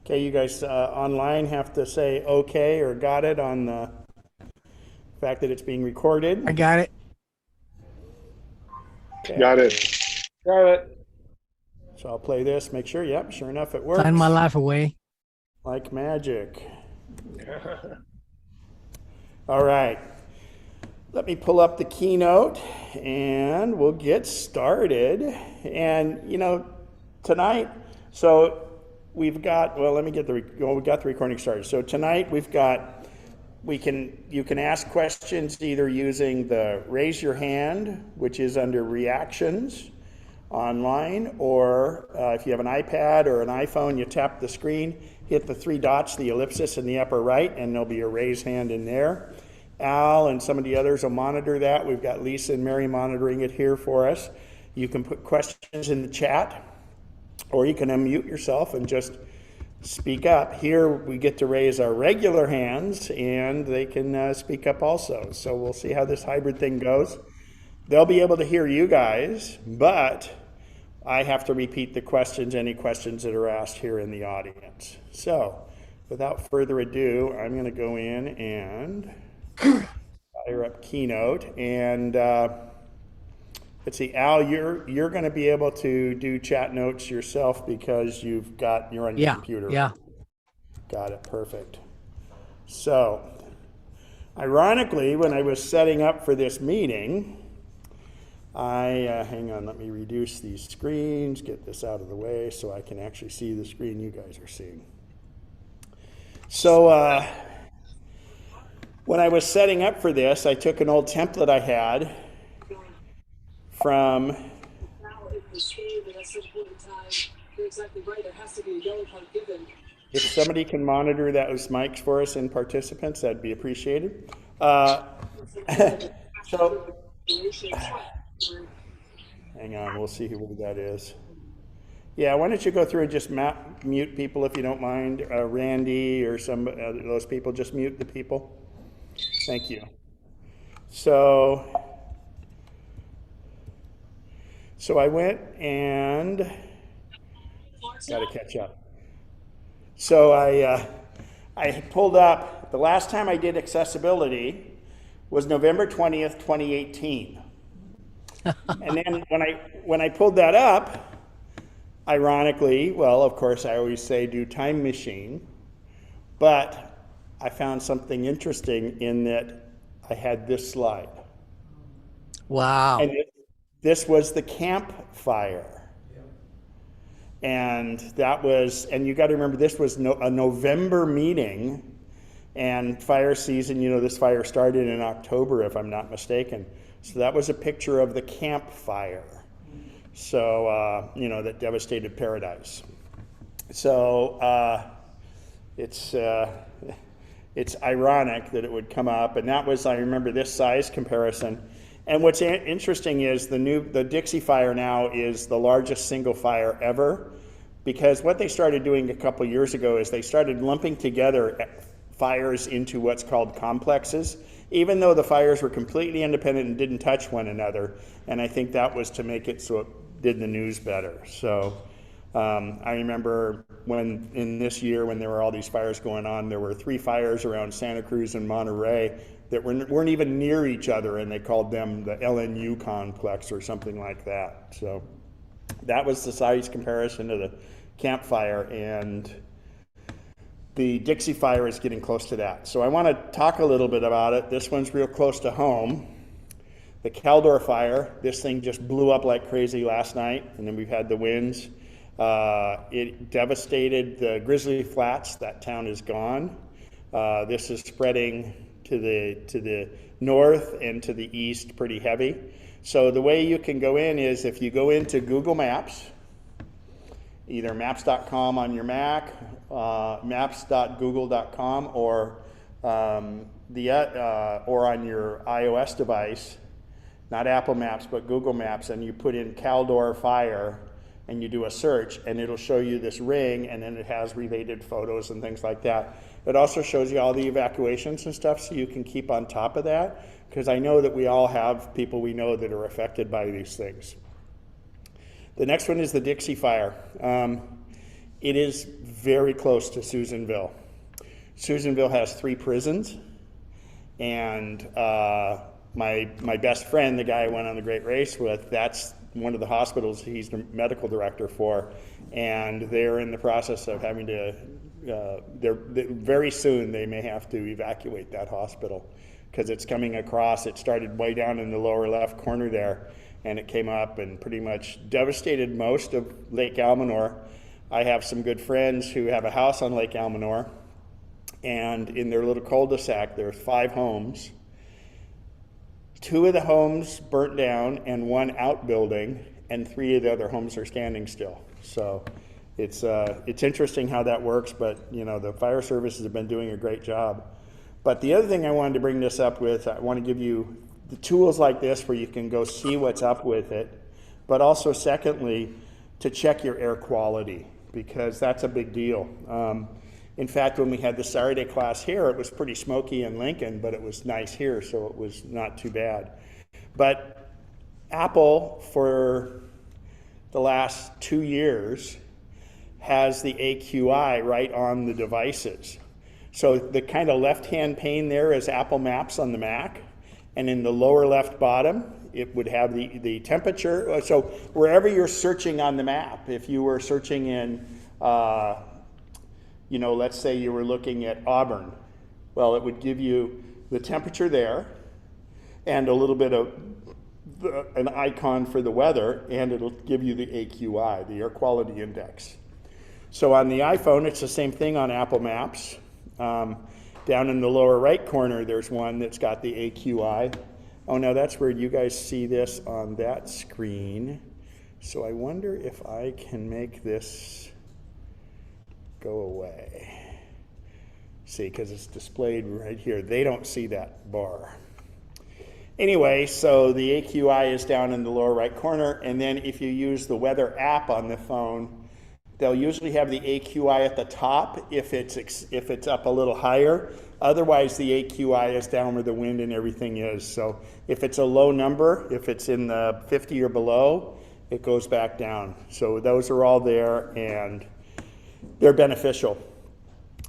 Okay, you guys online have to say okay or got it on the fact that it's being recorded. I got it. Got Okay, it. Got it. so I'll play this, make sure, yep, sure enough it Sign my works life away. like magic. All right, let me pull up the keynote and we'll get started. And tonight, so we've got, well, let me get we got the recording started. So tonight you can ask questions either using the raise your hand, which is under reactions online, or if you have an iPad or an iPhone, you tap the screen, hit the three dots, the ellipsis in the upper right, and there'll be a raise hand in there. Al and some of the others will monitor that. We've got Lisa and Mary monitoring it here for us. You can put questions in the chat, or you can unmute yourself and just speak up. Here we get to raise our regular hands and they can speak up also. So we'll see how this hybrid thing goes. They'll be able to hear you guys, but I have to repeat the questions, any questions that are asked here in the audience. So without further ado, I'm going to go in and fire up Keynote. And let's see, Al, you're going to be able to do chat notes yourself because you're on your Yeah, computer. yeah. Got it, perfect. So, ironically, when I was setting up for this meeting, hang on, let me reduce these screens, get this out of the way so I can actually see the screen you guys are seeing. So, when I was setting up for this, I took an old template I had from if somebody can monitor those mics for us and participants, that'd be appreciated. So, hang on, we'll see who that is. Yeah, why don't you go through and just mute people if you don't mind. Randy or some those people, just mute the people. Thank you. So I went and got to catch up. So I pulled up, the last time I did accessibility was November 20th, 2018. And then when I pulled that up, ironically, well, of course, I always say do time machine, but I found something interesting in that I had this slide. Wow. And this was the campfire. And and you got to remember, this was a November meeting, and fire season, this fire started in October, if I'm not mistaken. So that was a picture of the campfire. So, that devastated paradise. So it's ironic that it would come up, and that was, I remember this size comparison. And what's interesting is the Dixie Fire now is the largest single fire ever, because what they started doing a couple years ago is they started lumping together fires into what's called complexes, even though the fires were completely independent and didn't touch one another. And I think that was to make it so it did the news better. So I remember in this year when there were all these fires going on, there were 3 fires around Santa Cruz and Monterey that weren't even near each other, and they called them the LNU complex or something like that. So that was the size comparison to the campfire, and the Dixie Fire is getting close to that. So I want to talk a little bit about it. This one's real close to home. The Caldor Fire, this thing just blew up like crazy last night, and then we've had the winds. It devastated the Grizzly Flats. That town is gone. This is spreading to the north and to the east pretty heavy. So the way you can go in is if you go into Google Maps, either maps.com on your Mac, maps.google.com, or on your iOS device, not Apple Maps, but Google Maps, and you put in Caldor Fire, and you do a search, and it'll show you this ring, and then it has related photos and things like that. It also shows you all the evacuations and stuff, so you can keep on top of that, because I know that we all have people we know that are affected by these things. The next one is the Dixie Fire. It is very close to Susanville. Susanville has 3 prisons, and my best friend, the guy I went on the Great Race with, that's one of the hospitals he's the medical director for, and they're in the process of having to, very soon they may have to evacuate that hospital because it's coming across. It started way down in the lower left corner there, and it came up and pretty much devastated most of Lake Almanor. I have some good friends who have a house on Lake Almanor, and in their little cul-de-sac there's 5 homes. 2 of the homes burnt down and 1 outbuilding, and 3 of the other homes are standing still. So it's interesting how that works, but you know, the fire services have been doing a great job. But the other thing I wanted to bring this up with, I want to give you the tools like this where you can go see what's up with it, but also secondly, to check your air quality, because that's a big deal. In fact, when we had the Saturday class here, it was pretty smoky in Lincoln, but it was nice here, so it was not too bad. But Apple, for the last 2 years, has the AQI right on the devices. So the kind of left-hand pane there is Apple Maps on the Mac, and in the lower left bottom, it would have the temperature. So wherever you're searching on the map, if you were searching in, you know, let's say you were looking at Auburn, well, it would give you the temperature there and a little bit of an icon for the weather, and it'll give you the AQI, the air quality index. So on the iPhone, it's the same thing on Apple Maps. Down in the lower right corner, there's one that's got the AQI. Oh, now that's where you guys see this on that screen. So I wonder if I can make this go away. See, because it's displayed right here. They don't see that bar. Anyway, so the AQI is down in the lower right corner, and then if you use the weather app on the phone, they'll usually have the AQI at the top if it's up a little higher. Otherwise, the AQI is down where the wind and everything is. So if it's a low number, if it's in the 50 or below, it goes back down. So those are all there, and they're beneficial.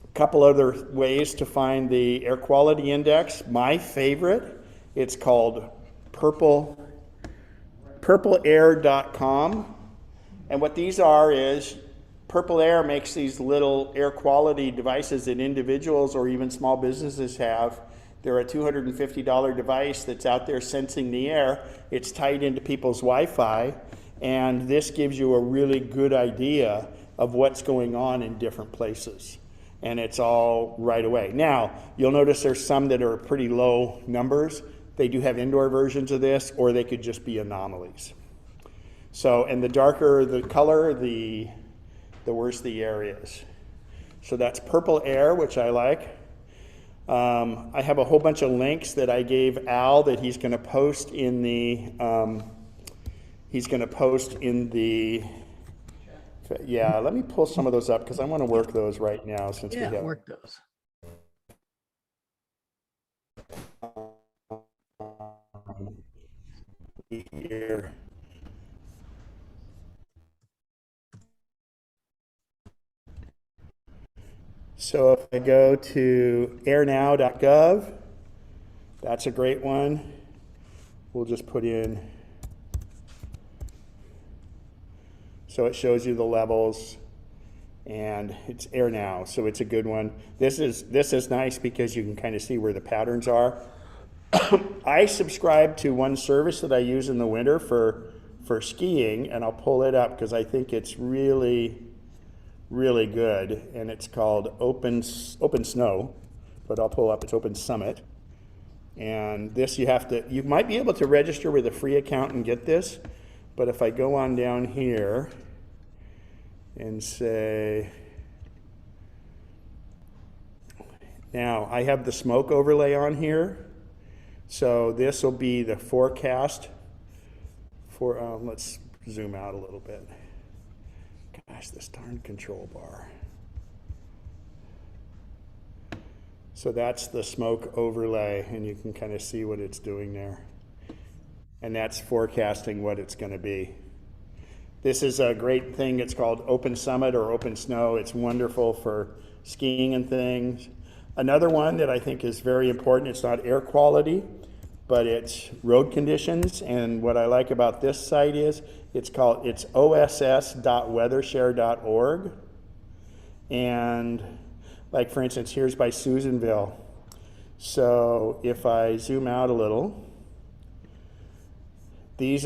A couple other ways to find the air quality index. My favorite, it's called purpleair.com. And what these are is, Purple Air makes these little air quality devices that individuals or even small businesses have. They're a $250 device that's out there sensing the air. It's tied into people's Wi-Fi, and this gives you a really good idea of what's going on in different places. And it's all right away. Now, you'll notice there's some that are pretty low numbers. They do have indoor versions of this, or they could just be anomalies. So, and the darker the color, the worse the air is. So that's Purple Air, which I like. I have a whole bunch of links that I gave Al that he's going to post in the, yeah, let me pull some of those up because I want to work those right now since we have. Work those. Here. So if I go to airnow.gov, that's a great one. We'll just put in, so it shows you the levels, and it's AirNow, so it's a good one. This is nice because you can kind of see where the patterns are. I subscribe to one service that I use in the winter for skiing, and I'll pull it up because I think it's really good, and it's called Open Snow, but I'll pull up, it's Open Summit. And this you might be able to register with a free account and get this, but if I go on down here and say, now I have the smoke overlay on here, so this will be the forecast for, let's zoom out a little bit. Gosh, this darn control bar. So that's the smoke overlay, and you can kind of see what it's doing there. And that's forecasting what it's going to be. This is a great thing. It's called Open Summit or Open Snow. It's wonderful for skiing and things. Another one that I think is very important, it's not air quality, but it's road conditions. And what I like about this site is it's oss.weathershare.org. And like for instance, here's by Susanville. So if I zoom out a little, these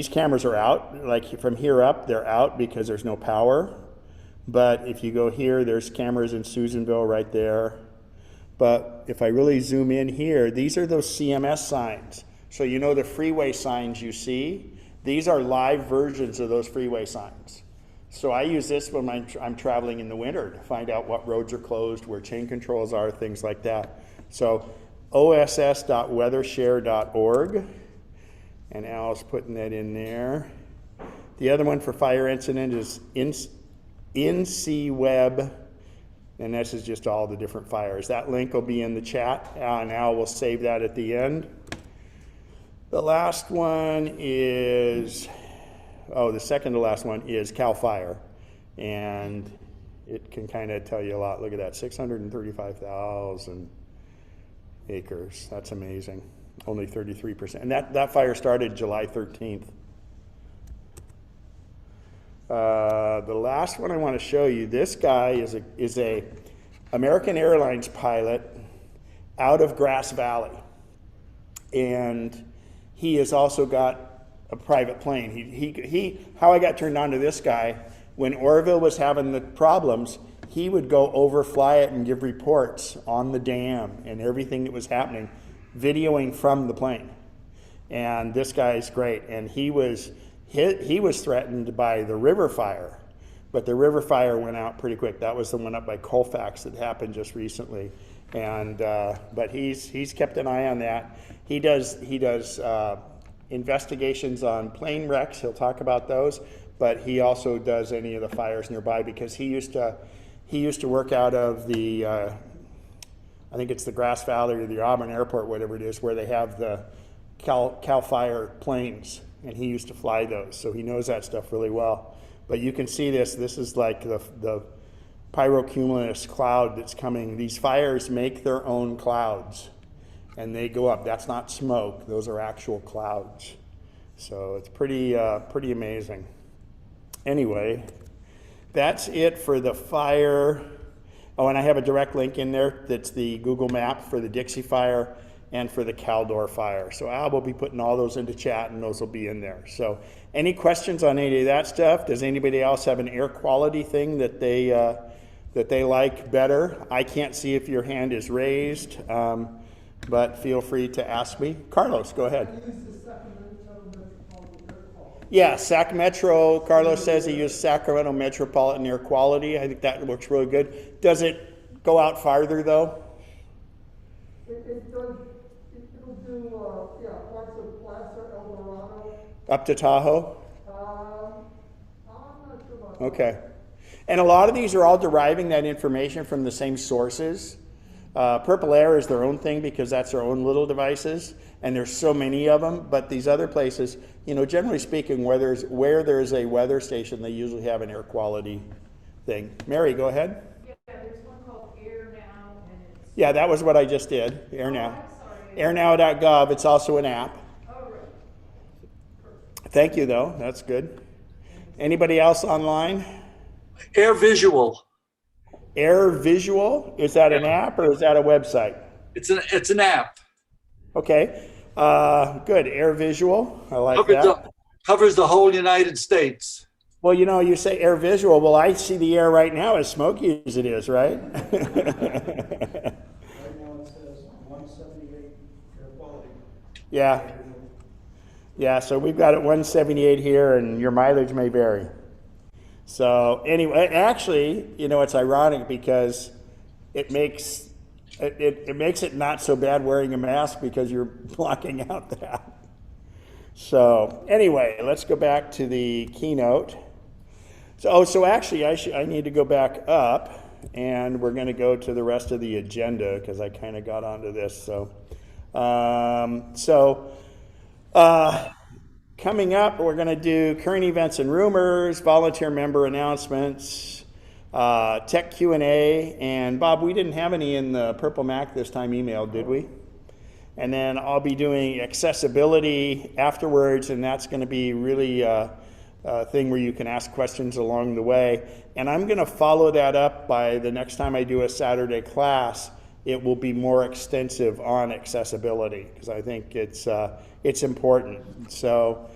cameras are out. Like from here up, they're out because there's no power. But if you go here, there's cameras in Susanville right there. But if I really zoom in here, these are those CMS signs. So you know the freeway signs you see? These are live versions of those freeway signs. So I use this when I'm traveling in the winter to find out what roads are closed, where chain controls are, things like that. So oss.weathershare.org. And Al's putting that in there. The other one for fire incident is NCWeb, and this is just all the different fires. That link will be in the chat, and Al will save that at the end. The last one is, the second to last one is CAL FIRE, and it can kind of tell you a lot. Look at that, 635,000 acres. That's amazing. Only 33%. And that fire started July 13th. The last one I want to show you, this guy is a American Airlines pilot out of Grass Valley. And he has also got a private plane. How I got turned on to this guy, when Oroville was having the problems, he would go overfly it and give reports on the dam and everything that was happening, videoing from the plane. And this guy's great. And he was threatened by the river fire, but the river fire went out pretty quick. That was the one up by Colfax that happened just recently. And but he's kept an eye on that. He does investigations on plane wrecks. He'll talk about those, but he also does any of the fires nearby because he used to work out of the I think it's the Grass Valley or the Auburn Airport, whatever it is, where they have the Cal Fire planes, and he used to fly those, so he knows that stuff really well. But you can see this is like the pyrocumulus cloud that's coming. These fires make their own clouds, and they go up. That's not smoke, those are actual clouds. So it's pretty amazing. Anyway, that's it for the fire. Oh, and I have a direct link in there that's the Google map for the Dixie Fire and for the Caldor Fire. So Al will be putting all those into chat, and those will be in there. So any questions on any of that stuff? Does anybody else have an air quality thing that they like better? I can't see if your hand is raised, but feel free to ask me. Carlos, go ahead. Yeah, Sac Metro, Carlos says he used Sacramento Metropolitan Air Quality. I think that works really good. Does it go out farther, though? It does. It'll do, parts of Placer, El Dorado. Up to Tahoe? I'm not sure about that. Okay. And a lot of these are all deriving that information from the same sources. Purple Air is their own thing because that's their own little devices, and there's so many of them. But these other places, generally speaking, where there's a weather station, they usually have an air quality thing. Mary, go ahead. Yeah, there's one called Air Now, and it's... Yeah, that was what I just did, Air Now. I'm sorry. Airnow.gov, it's also an app. Oh, right. Thank you, though, that's good. Anybody else online? Air Visual. Air Visual, is that an app or is that a website? It's an app. Okay, good, Air Visual, I like that. Covers the whole United States. Well, you say Air Visual, well, I see the air right now as smoky as it is, right? Right now it says 178 air quality. Yeah, so we've got it 178 here, and your mileage may vary. So anyway, actually, it's ironic because it makes it not so bad wearing a mask because you're blocking out that. So anyway, let's go back to the keynote. So actually, I need to go back up, and we're going to go to the rest of the agenda because I kind of got onto this. So coming up, we're going to do current events and rumors, volunteer member announcements, tech Q&A, and Bob, we didn't have any in the Purple Mac this time emailed, did we? And then I'll be doing accessibility afterwards, and that's going to be really a thing where you can ask questions along the way. And I'm going to follow that up by the next time I do a Saturday class, it will be more extensive on accessibility, because I think it's important. So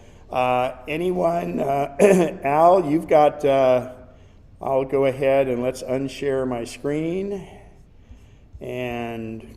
anyone, Al, you've got, I'll go ahead and let's unshare my screen, and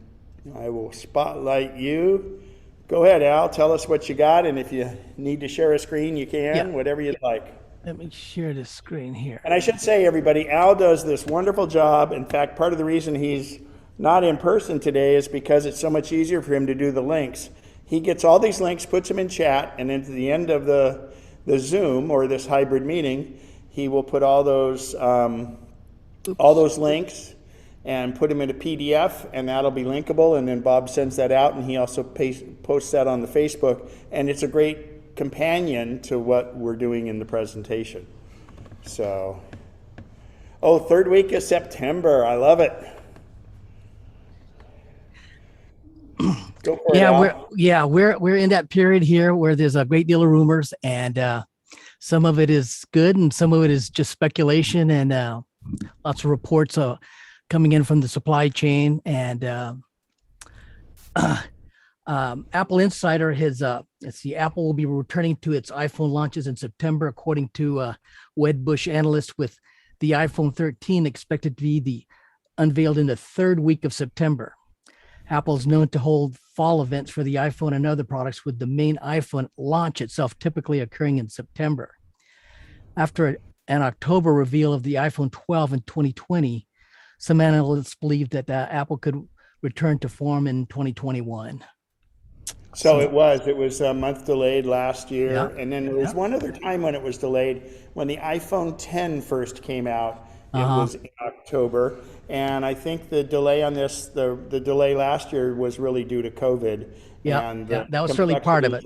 I will spotlight you. Go ahead, Al, tell us what you got, and if you need to share a screen, you can, whatever you'd like. Let me share the screen here. And I should say, everybody, Al does this wonderful job. In fact, part of the reason he's not in person today is because it's so much easier for him to do the links. He gets all these links, puts them in chat, and then at the end of the Zoom or this hybrid meeting, he will put all those links and put them in a PDF, and that'll be linkable, and then Bob sends that out, and he also posts that on the Facebook, and it's a great companion to what we're doing in the presentation. So, third week of September, I love it. Go for it, Al. We're in that period here where there's a great deal of rumors, and some of it is good, and some of it is just speculation, and lots of reports coming in from the supply chain. And Apple Insider has Apple will be returning to its iPhone launches in September, according to Wedbush analysts, with the iPhone 13 expected to be unveiled in the third week of September. Apple is known to hold fall events for the iPhone and other products, with the main iPhone launch itself typically occurring in September. After an October reveal of the iPhone 12 in 2020, some analysts believe that Apple could return to form in 2021. So it was a month delayed last year. And then there was one other time when it was delayed, when the iPhone 10 first came out. It was in October. And I think the delay on this, the delay last year was really due to COVID. That was certainly part of it.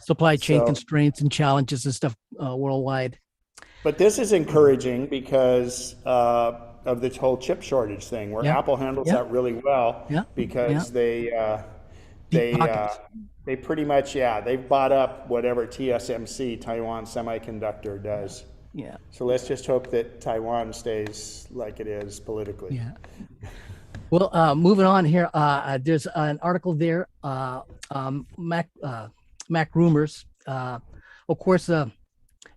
Supply chain constraints and challenges and stuff worldwide. But this is encouraging because of the whole chip shortage thing, where Apple handles that really well, because they pretty much, they've bought up whatever TSMC, Taiwan Semiconductor, does. Yeah. So let's just hope that Taiwan stays like it is politically. Yeah. Well, moving on here, there's an article there, Mac rumors. Of course,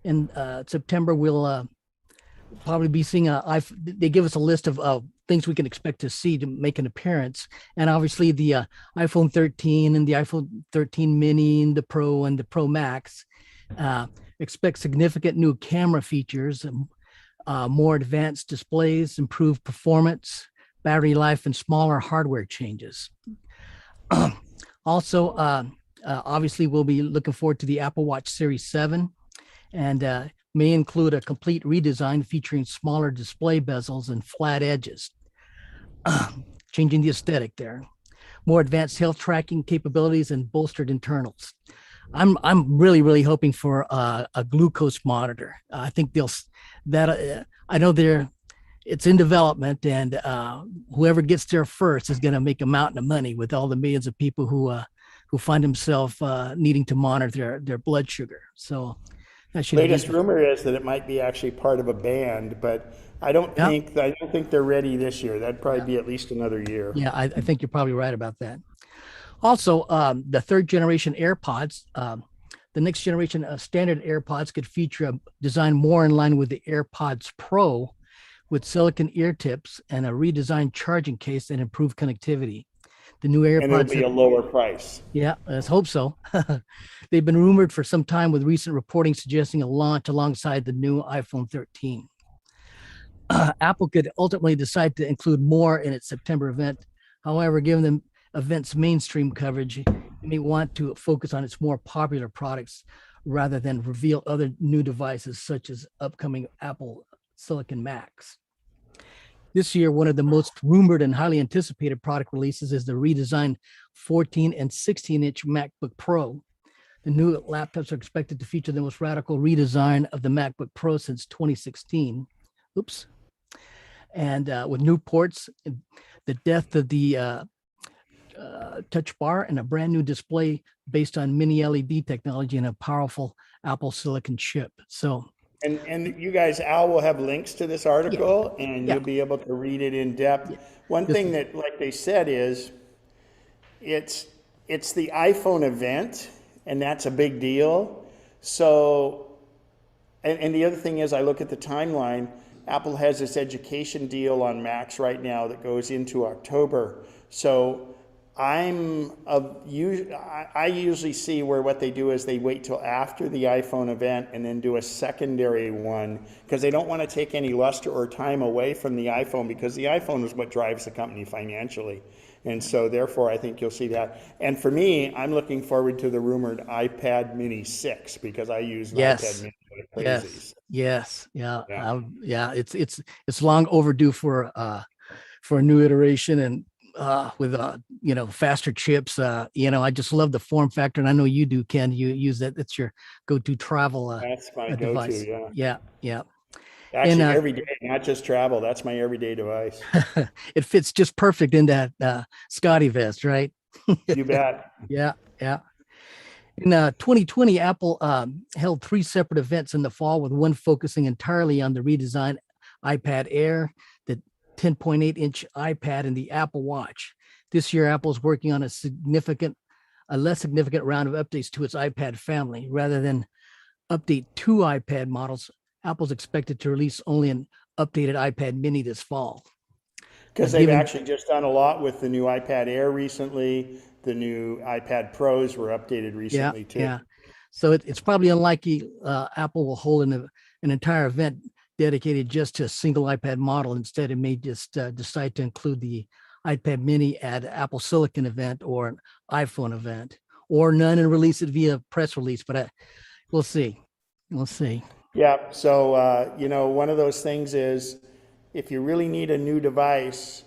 in September, we'll probably be seeing they give us a list of things we can expect to see to make an appearance. And obviously the iPhone 13 and the iPhone 13 mini and the Pro and the Pro Max expect significant new camera features, more advanced displays, improved performance, battery life, and smaller hardware changes. Also, obviously, we'll be looking forward to the Apple Watch Series 7, and may include a complete redesign featuring smaller display bezels and flat edges, changing the aesthetic there. More advanced health tracking capabilities and bolstered internals. I'm really hoping for a glucose monitor. I think I know it's in development, and whoever gets there first is going to make a mountain of money with all the millions of people who find themselves needing to monitor their blood sugar. So that should. Latest rumor is that it might be actually part of a band, but I don't think they're ready this year. That'd probably be at least another year. Yeah, I think you're probably right about that. Also, the third generation AirPods, the next generation of standard AirPods could feature a design more in line with the AirPods Pro, with silicon ear tips and a redesigned charging case and improved connectivity. The new AirPods, and it'll be a lower price. Yeah, let's hope so. They've been rumored for some time, with recent reporting suggesting a launch alongside the new iPhone 13. Apple could ultimately decide to include more in its September event. However, given the event's mainstream coverage, it may want to focus on its more popular products rather than reveal other new devices, such as upcoming Apple Silicon Macs. This year, one of the most rumored and highly anticipated product releases is the redesigned 14 and 16-inch MacBook Pro. The new laptops are expected to feature the most radical redesign of the MacBook Pro since 2016. Oops. And with new ports, the depth of the touch bar, and a brand new display based on mini LED technology and a powerful Apple Silicon chip. So, And you guys, Al will have links to this article, and yeah. you'll be able to read it in depth. Yeah. One This thing is- that, like they said, is it's the iPhone event, and that's a big deal. So, and the other thing is, I look at the timeline. Apple has this education deal on Macs right now that goes into October. So I usually see where what they do is they wait till after the iPhone event and then do a secondary one, because they don't want to take any luster or time away from the iPhone, because the iPhone is what drives the company financially. And so therefore I think you'll see that. And for me, I'm looking forward to the rumored iPad Mini 6, because I use an iPad Mini like crazy. Yes. Yeah. Yeah. Yeah. It's long overdue for a new iteration, and with faster chips. I just love the form factor, and I know you do, Ken. You use that. That's your go-to travel That's my device. go-to, yeah. Yeah. Actually, And every day, not just travel. That's my everyday device. it fits just perfect in that Scotty vest, right? You bet. Yeah. In 2020, Apple held 3 separate events in the fall, with one focusing entirely on the redesigned iPad Air, the 10.8-inch iPad, and the Apple Watch. This year, Apple is working on a less significant round of updates to its iPad family. Rather than update 2 iPad models, Apple's expected to release only an updated iPad Mini this fall. Because they've actually just done a lot with the new iPad Air recently. The new iPad Pros were updated recently too. Yeah. So it's probably unlikely Apple will hold an entire event dedicated just to a single iPad model. Instead, it may just decide to include the iPad Mini at Apple Silicon event or an iPhone event, or none, and release it via press release. But we'll see. Yeah. So, one of those things is, if you really need a new device,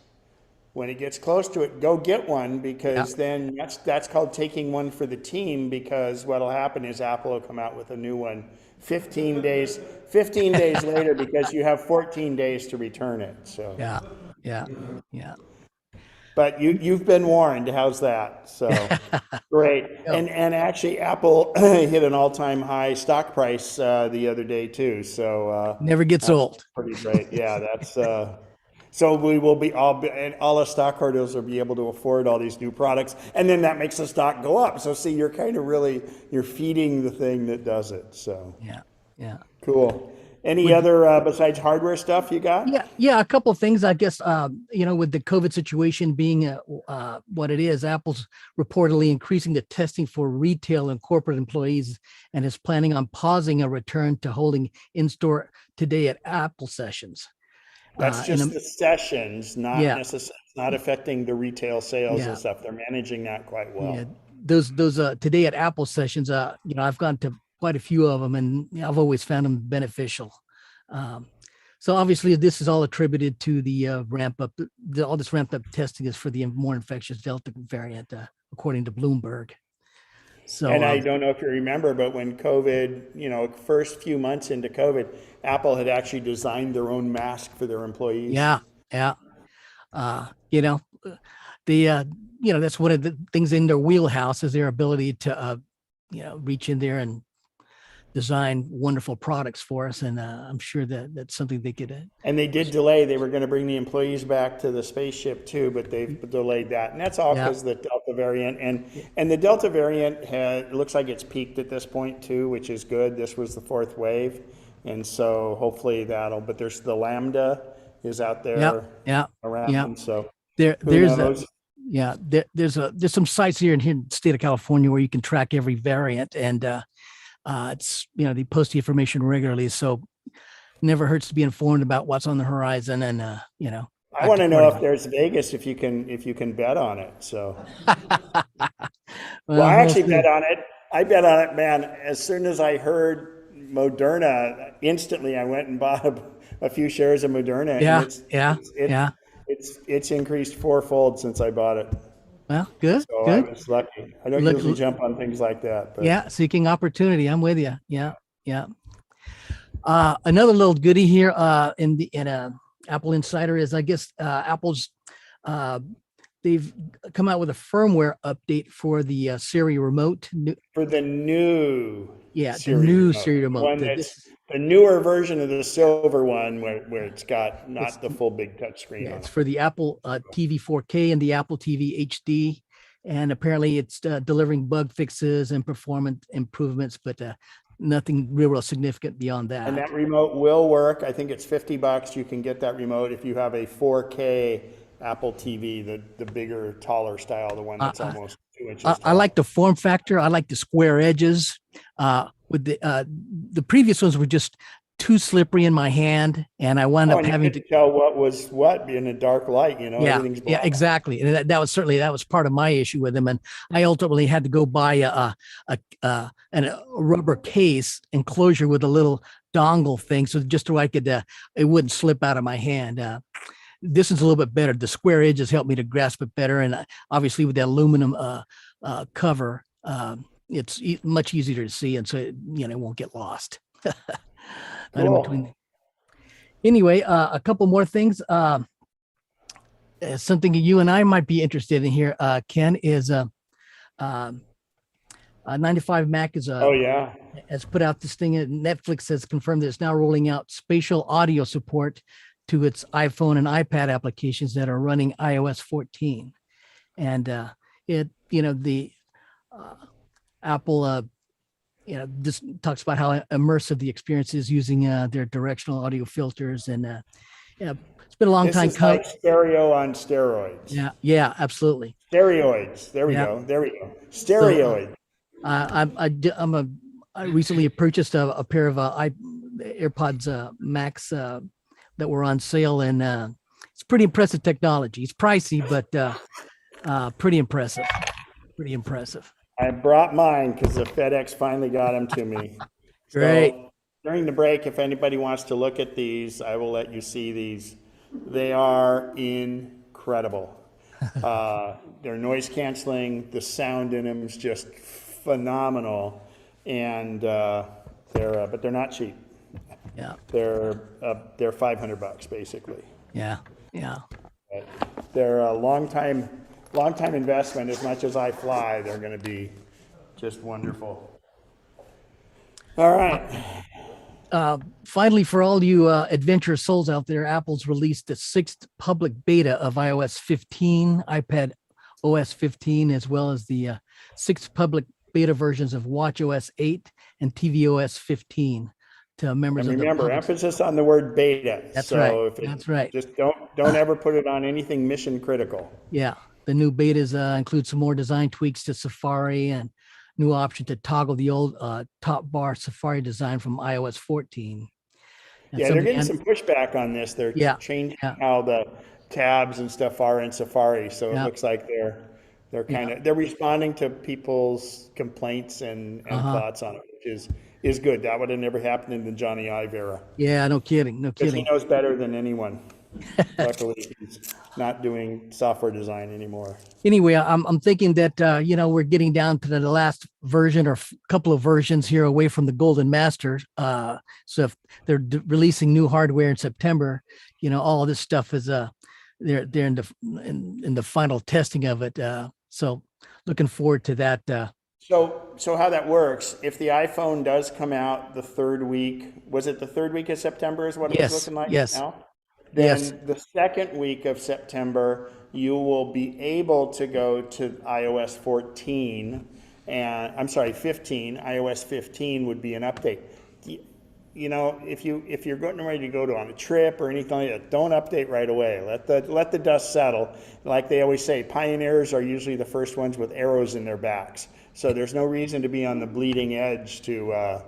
when it gets close to it, go get one, because then that's called taking one for the team, because what'll happen is Apple will come out with a new one 15 days later, because you have 14 days to return it. So Yeah. but you've been warned. How's that? So great. And actually, Apple hit an all-time high stock price the other day too. So Never gets old. pretty great. Yeah, that's so we will be and all the stockholders will be able to afford all these new products, and then that makes the stock go up. So see, you're kind of you're feeding the thing that does it. So Yeah. cool. Any other besides hardware stuff you got? Yeah. A couple of things, I guess. With the COVID situation being what it is, Apple's reportedly increasing the testing for retail and corporate employees, and is planning on pausing a return to holding in-store Today at Apple sessions. That's just the sessions, not necessarily, not affecting the retail sales and stuff. They're managing that quite well. Yeah, those Today at Apple sessions. I've gone to quite a few of them, and I've always found them beneficial. So obviously, this is all attributed to the ramp up. All this ramped up testing is for the more infectious Delta variant, according to Bloomberg. So, and I don't know if you remember, but when COVID, first few months into COVID, Apple had actually designed their own mask for their employees. Yeah. That's one of the things in their wheelhouse, is their ability to, reach in there and design wonderful products for us. And I'm sure that that's something they could. And they did delay. They were going to bring the employees back to the spaceship too, but they've delayed that. And that's all because of the Delta variant. And the Delta variant it looks like it's peaked at this point too, which is good. This was the 4th wave. And so hopefully but there's the Lambda is out there around. And so there's some sites here in the state of California where you can track every variant, and it's they post the information regularly, so never hurts to be informed about what's on the horizon. And I want to know if there's Vegas, if you can bet on it. So well, I actually bet on it. I bet on it, man. As soon as I heard Moderna, instantly I went and bought a few shares of Moderna. It's It's increased 4-fold since I bought it. Well, good, So I good. was lucky. I don't Look, usually jump on things like that, but yeah, seeking opportunity. I'm with you. Yeah, yeah. Another little goodie here in Apple Insider is I guess Apple's uh, they've come out with a firmware update for the Siri remote. for the new Yeah, the Siri new remote, Siri the remote. one that's This the newer version of the silver one where it's got it's not the full big touch screen yeah, on it's it. for the Apple TV 4K and the Apple TV HD, and apparently it's delivering bug fixes and performance improvements, but nothing real significant beyond And that. that remote will work. I think it's $50. You can get that remote if you have a 4K Apple TV, the bigger, taller style, the one that's I, almost 2 inches I tall. like the form factor. I like the square edges. With the previous ones were just too slippery in my hand, and I wound Oh, up and you having to. couldn't tell what was what in a dark light. Yeah, Everything's yeah, black. exactly. And that was part of my issue with them, and I ultimately had to go buy a rubber case enclosure with a little dongle thing, so just so I could it wouldn't slip out of my hand. This is a little bit better. The square edges help me to grasp it better, and obviously with the aluminum cover, it's much easier to see, and so it won't get lost. Not in between. Cool. Anyway, a couple more things. Something you and I might be interested in here, Ken, is 95 Mac is Oh, yeah. has put out this thing. Netflix has confirmed that it's now rolling out spatial audio support to its iPhone and iPad applications that are running iOS 14, and the Apple just talks about how immersive the experience is using their directional audio filters, and it's been a long This time is coming. like stereo on steroids. Yeah, absolutely. Steroids. There we Yeah. go. There we go. So, Steroids. I recently purchased a pair of AirPods Max that were on sale, and it's pretty impressive technology. It's pricey, but pretty impressive. Pretty impressive. I brought mine because the FedEx finally got them to me. Great. So during the break, if anybody wants to look at these, I will let you see these. They are incredible. They're noise canceling. The sound in them is just phenomenal, and but they're not cheap. Yeah. They're $500 basically. Yeah. Yeah. But they're a long time investment. As much as I fly, they're going to be just wonderful. All right. Finally, for all you adventurous souls out there, Apple's released the 6th public beta of iOS 15, iPad OS 15, as well as the 6th public beta versions of watchOS 8 and tvOS 15 to members And of the remember, public. emphasis on the word beta. That's so right. If it, That's right. Just don't ever put it on anything mission critical. Yeah, the new betas include some more design tweaks to Safari and new option to toggle the old top bar Safari design from iOS 14. And Yeah, they're getting and- some pushback on this. They're Yeah, changing yeah. how the tabs and stuff are in Safari. So it Yeah. looks like they're kind of they're responding to people's complaints and thoughts on it, which is good. That would have never happened in the Johnny Ive era. Yeah, no kidding. No Because he kidding. knows better than anyone. Luckily, he's not doing software design anymore. Anyway, I'm thinking that we're getting down to the last version or couple of versions here away from the Golden Master. So if they're releasing new hardware in September, all of this stuff is they're in the final testing of it. So looking forward to that. So how that works, if the iPhone does come out the third week, was it the third week of September is what it Yes, was looking like yes. now? Then Yes. the second week of September, you will be able to go to iOS 14, and I'm sorry, 15. iOS 15 would be an update. If you're getting ready to go on a trip or anything like that, don't update right away. Let the dust settle. Like they always say, pioneers are usually the first ones with arrows in their backs. So there's no reason to be on the bleeding edge to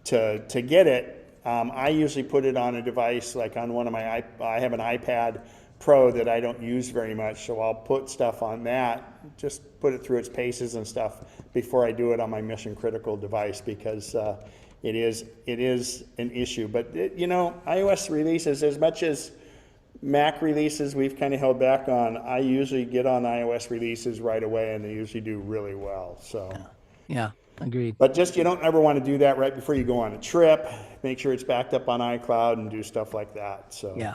get it. I usually put it on a device like on one of I have an iPad Pro that I don't use very much, so I'll put stuff on that, just put it through its paces and stuff before I do it on my mission critical device, because it is an issue. But iOS releases, as much as Mac releases we've kind of held back on. I usually get on iOS releases right away, and they usually do really well. So, Yeah, agreed. but just you don't ever want to do that right before you go on a trip. Make sure it's backed up on iCloud and do stuff like that. So Yeah.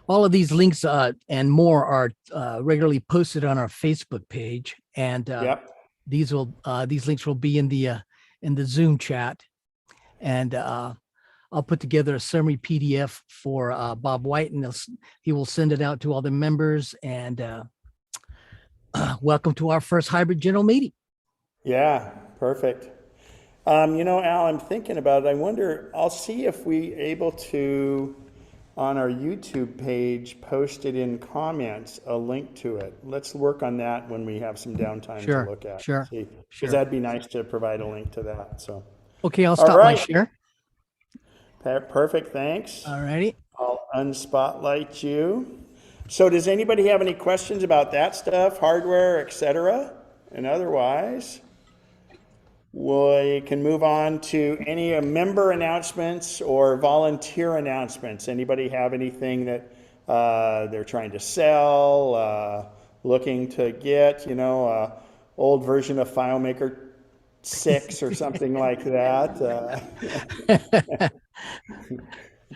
All of these links and more are regularly posted on our Facebook page, and yep. these links will be in the Zoom chat, and I'll put together a summary PDF for Bob White, and he will send it out to all the members. And welcome to our first hybrid general meeting. Yeah, perfect. Al, I'm thinking about it. I wonder, I'll see if we able to, on our YouTube page, post it in comments, a link to it. Let's work on that when we have some downtime Sure, to look at. sure, Because sure. that'd be nice to provide a link to that. So, Okay, I'll stop my right. share. Perfect, thanks. All righty. I'll unspotlight you. So does anybody have any questions about that stuff, hardware, etc.? And otherwise, we can move on to any member announcements or volunteer announcements. Anybody have anything that they're trying to sell, looking to get, old version of FileMaker 6 or something like that?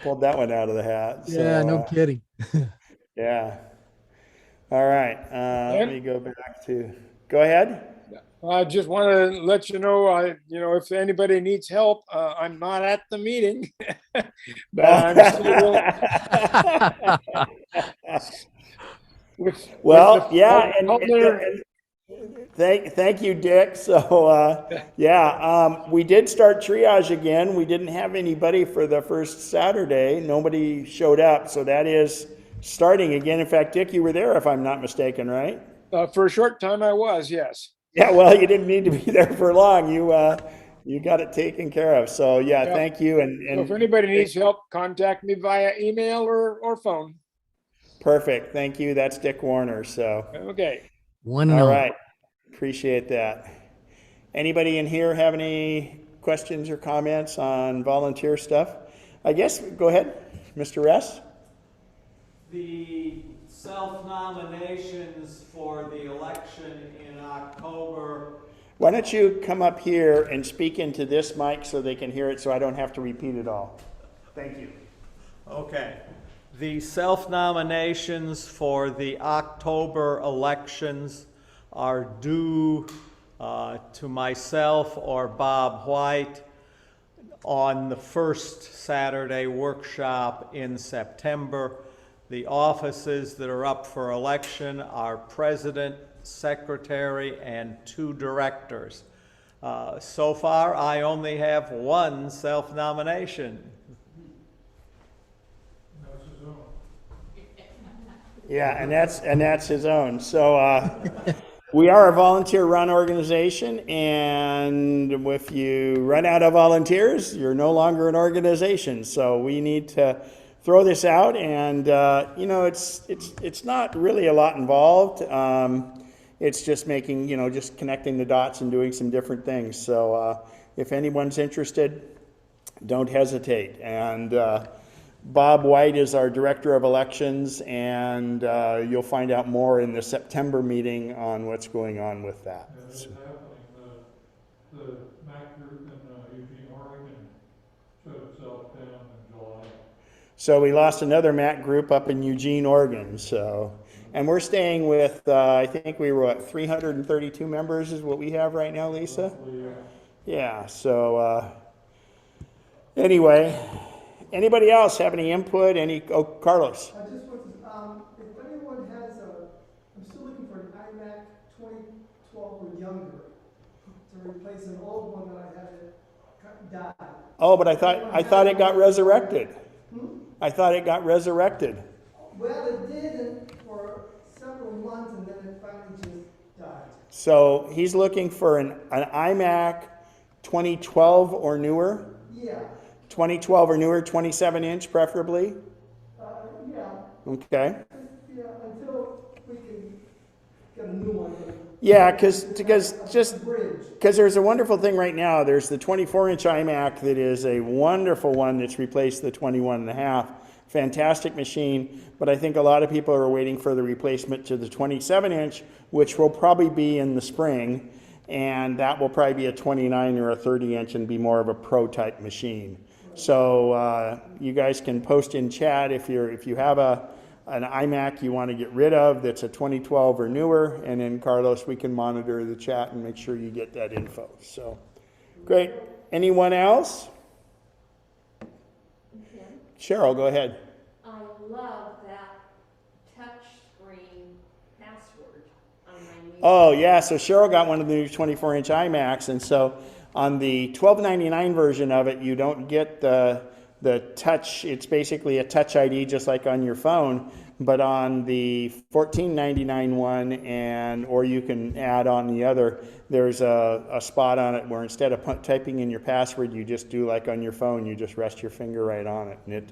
Pulled that one out of the hat. Yeah, So, no kidding. yeah. All right. Let me go back to. Go ahead. I just want to let you know, if anybody needs help, I'm not at the meeting, but I'm still well, yeah, and thank you, Dick. So, we did start triage again. We didn't have anybody for the first Saturday. Nobody showed up, so that is starting again. In fact, Dick, you were there, if I'm not mistaken, right? for a short time I was, yes. Yeah, well, you didn't need to be there for long. You got it taken care of. So, thank you. And So if anybody needs help, contact me via email or phone. Perfect. Thank you. That's Dick Warner. So, Okay. all right. Appreciate that. Anybody in here have any questions or comments on volunteer stuff? I guess, go ahead, Mr. Ress. The self-nominations for the election in October. Why don't you come up here and speak into this mic so they can hear it so I don't have to repeat it all. Thank you. Okay. The self-nominations for the October elections are due to myself or Bob White on the first Saturday workshop in September. The offices that are up for election are president, secretary, and 2 directors. So far, I only have 1 self-nomination. Yeah, and that's his own. So we are a volunteer-run organization, and if you run out of volunteers, you're no longer an organization. So we need to throw this out, and it's not really a lot involved. It's just making, just connecting the dots and doing some different things. So if anyone's interested, don't hesitate. And Bob White is our director of elections, and you'll find out more in the September meeting on what's going on with that. Yeah, it's happening. The Mac group in Eugene, Oregon shut itself down in July. So we lost another Mac group up in Eugene, Oregon. So, and we're staying with, I think we were at 332 members is what we have right now, Lisa? Yeah, so anyway, anybody else have any input? Carlos? I just want to, if anyone has I'm still looking for an iMac 2012 or younger to replace an old one that I had that died. Oh, but I thought it got resurrected. I thought it got resurrected. Well, it did for several months, and then it finally just died. So he's looking for an iMac 2012 or newer? Yeah. 2012 or newer, 27-inch preferably? Yeah. Okay. Yeah, until we can get a new one. Yeah, because Bridge. there's a wonderful thing right now. There's the 24-inch iMac that is a wonderful one that's replaced the 21 and a half. Fantastic machine, but I think a lot of people are waiting for the replacement to the 27-inch, which will probably be in the spring, and that will probably be a 29 or a 30-inch and be more of a pro-type machine. So you guys can post in chat if you have an iMac you want to get rid of that's a 2012 or newer, and then Carlos, we can monitor the chat and make sure you get that info. So great. Anyone else? Cheryl, go ahead. I love that touch screen password on my new. Oh yeah, so Cheryl got one of the new 24-inch iMacs, and so on the $12.99 version of it, you don't get the touch. It's basically a touch ID just like on your phone, but on the $14.99 one, or you can add on the other, there's a spot on it where instead of typing in your password, you just do like on your phone, you just rest your finger right on it, and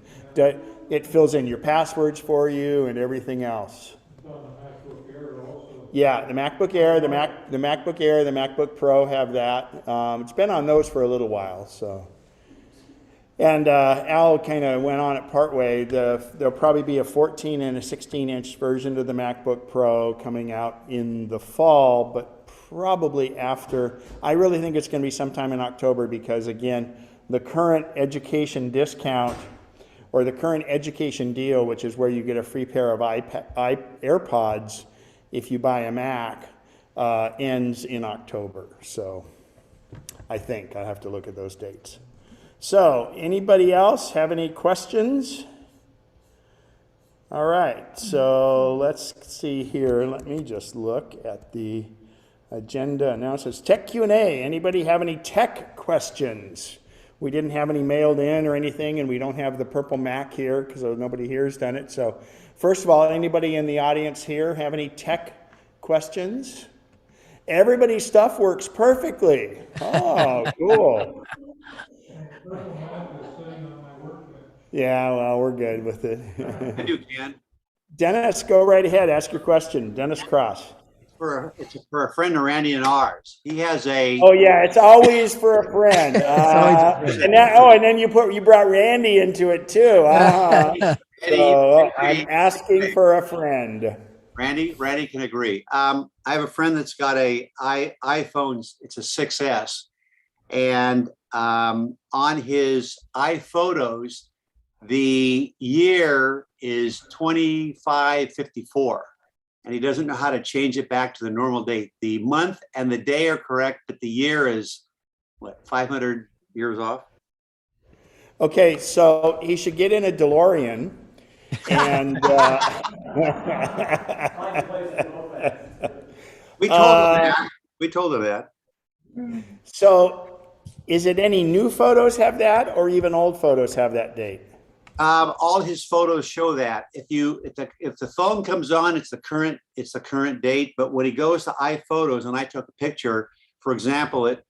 it fills in your passwords for you and everything else. It's on the MacBook Air also. Yeah, the MacBook Air, the MacBook Air, the MacBook Pro have that. It's been on those for a little while, so. And Al kind of went on it partway. There'll probably be a 14 and a 16-inch version of the MacBook Pro coming out in the fall, but probably after. I really think it's going to be sometime in October because, again, the current education discount or the current education deal, which is where you get a free pair of AirPods if you buy a Mac, ends in October. So I think I have to look at those dates. So anybody else have any questions? All right, so let's see here. Let me just look at the agenda announcements. Tech Q&A. Anybody have any tech questions? We didn't have any mailed in or anything, and we don't have the purple Mac here because nobody here has done it. So first of all, anybody in the audience here have any tech questions? Everybody's stuff works perfectly. Oh, cool. Purple Mac is sitting on my workbench. Yeah, well, we're good with it. I do, Ken. Dennis, go right ahead. Ask your question. Dennis Cross. It's for a friend of Randy and ours. He has a. Oh yeah, it's always for a friend. always a friend. And then you brought Randy into it too. So I'm asking for a friend. Randy can agree. I have a friend that's got a iPhone. It's a 6S, and on his iPhotos, the year is 2554, and he doesn't know how to change it back to the normal date. The month and the day are correct, but the year is what, 500 years off? Okay, so he should get in a DeLorean and We told him that. So is it any new photos have that, or even old photos have that date? All his photos show that. If the phone comes on, it's the current date. But when he goes to iPhotos, and I took a picture, for example, at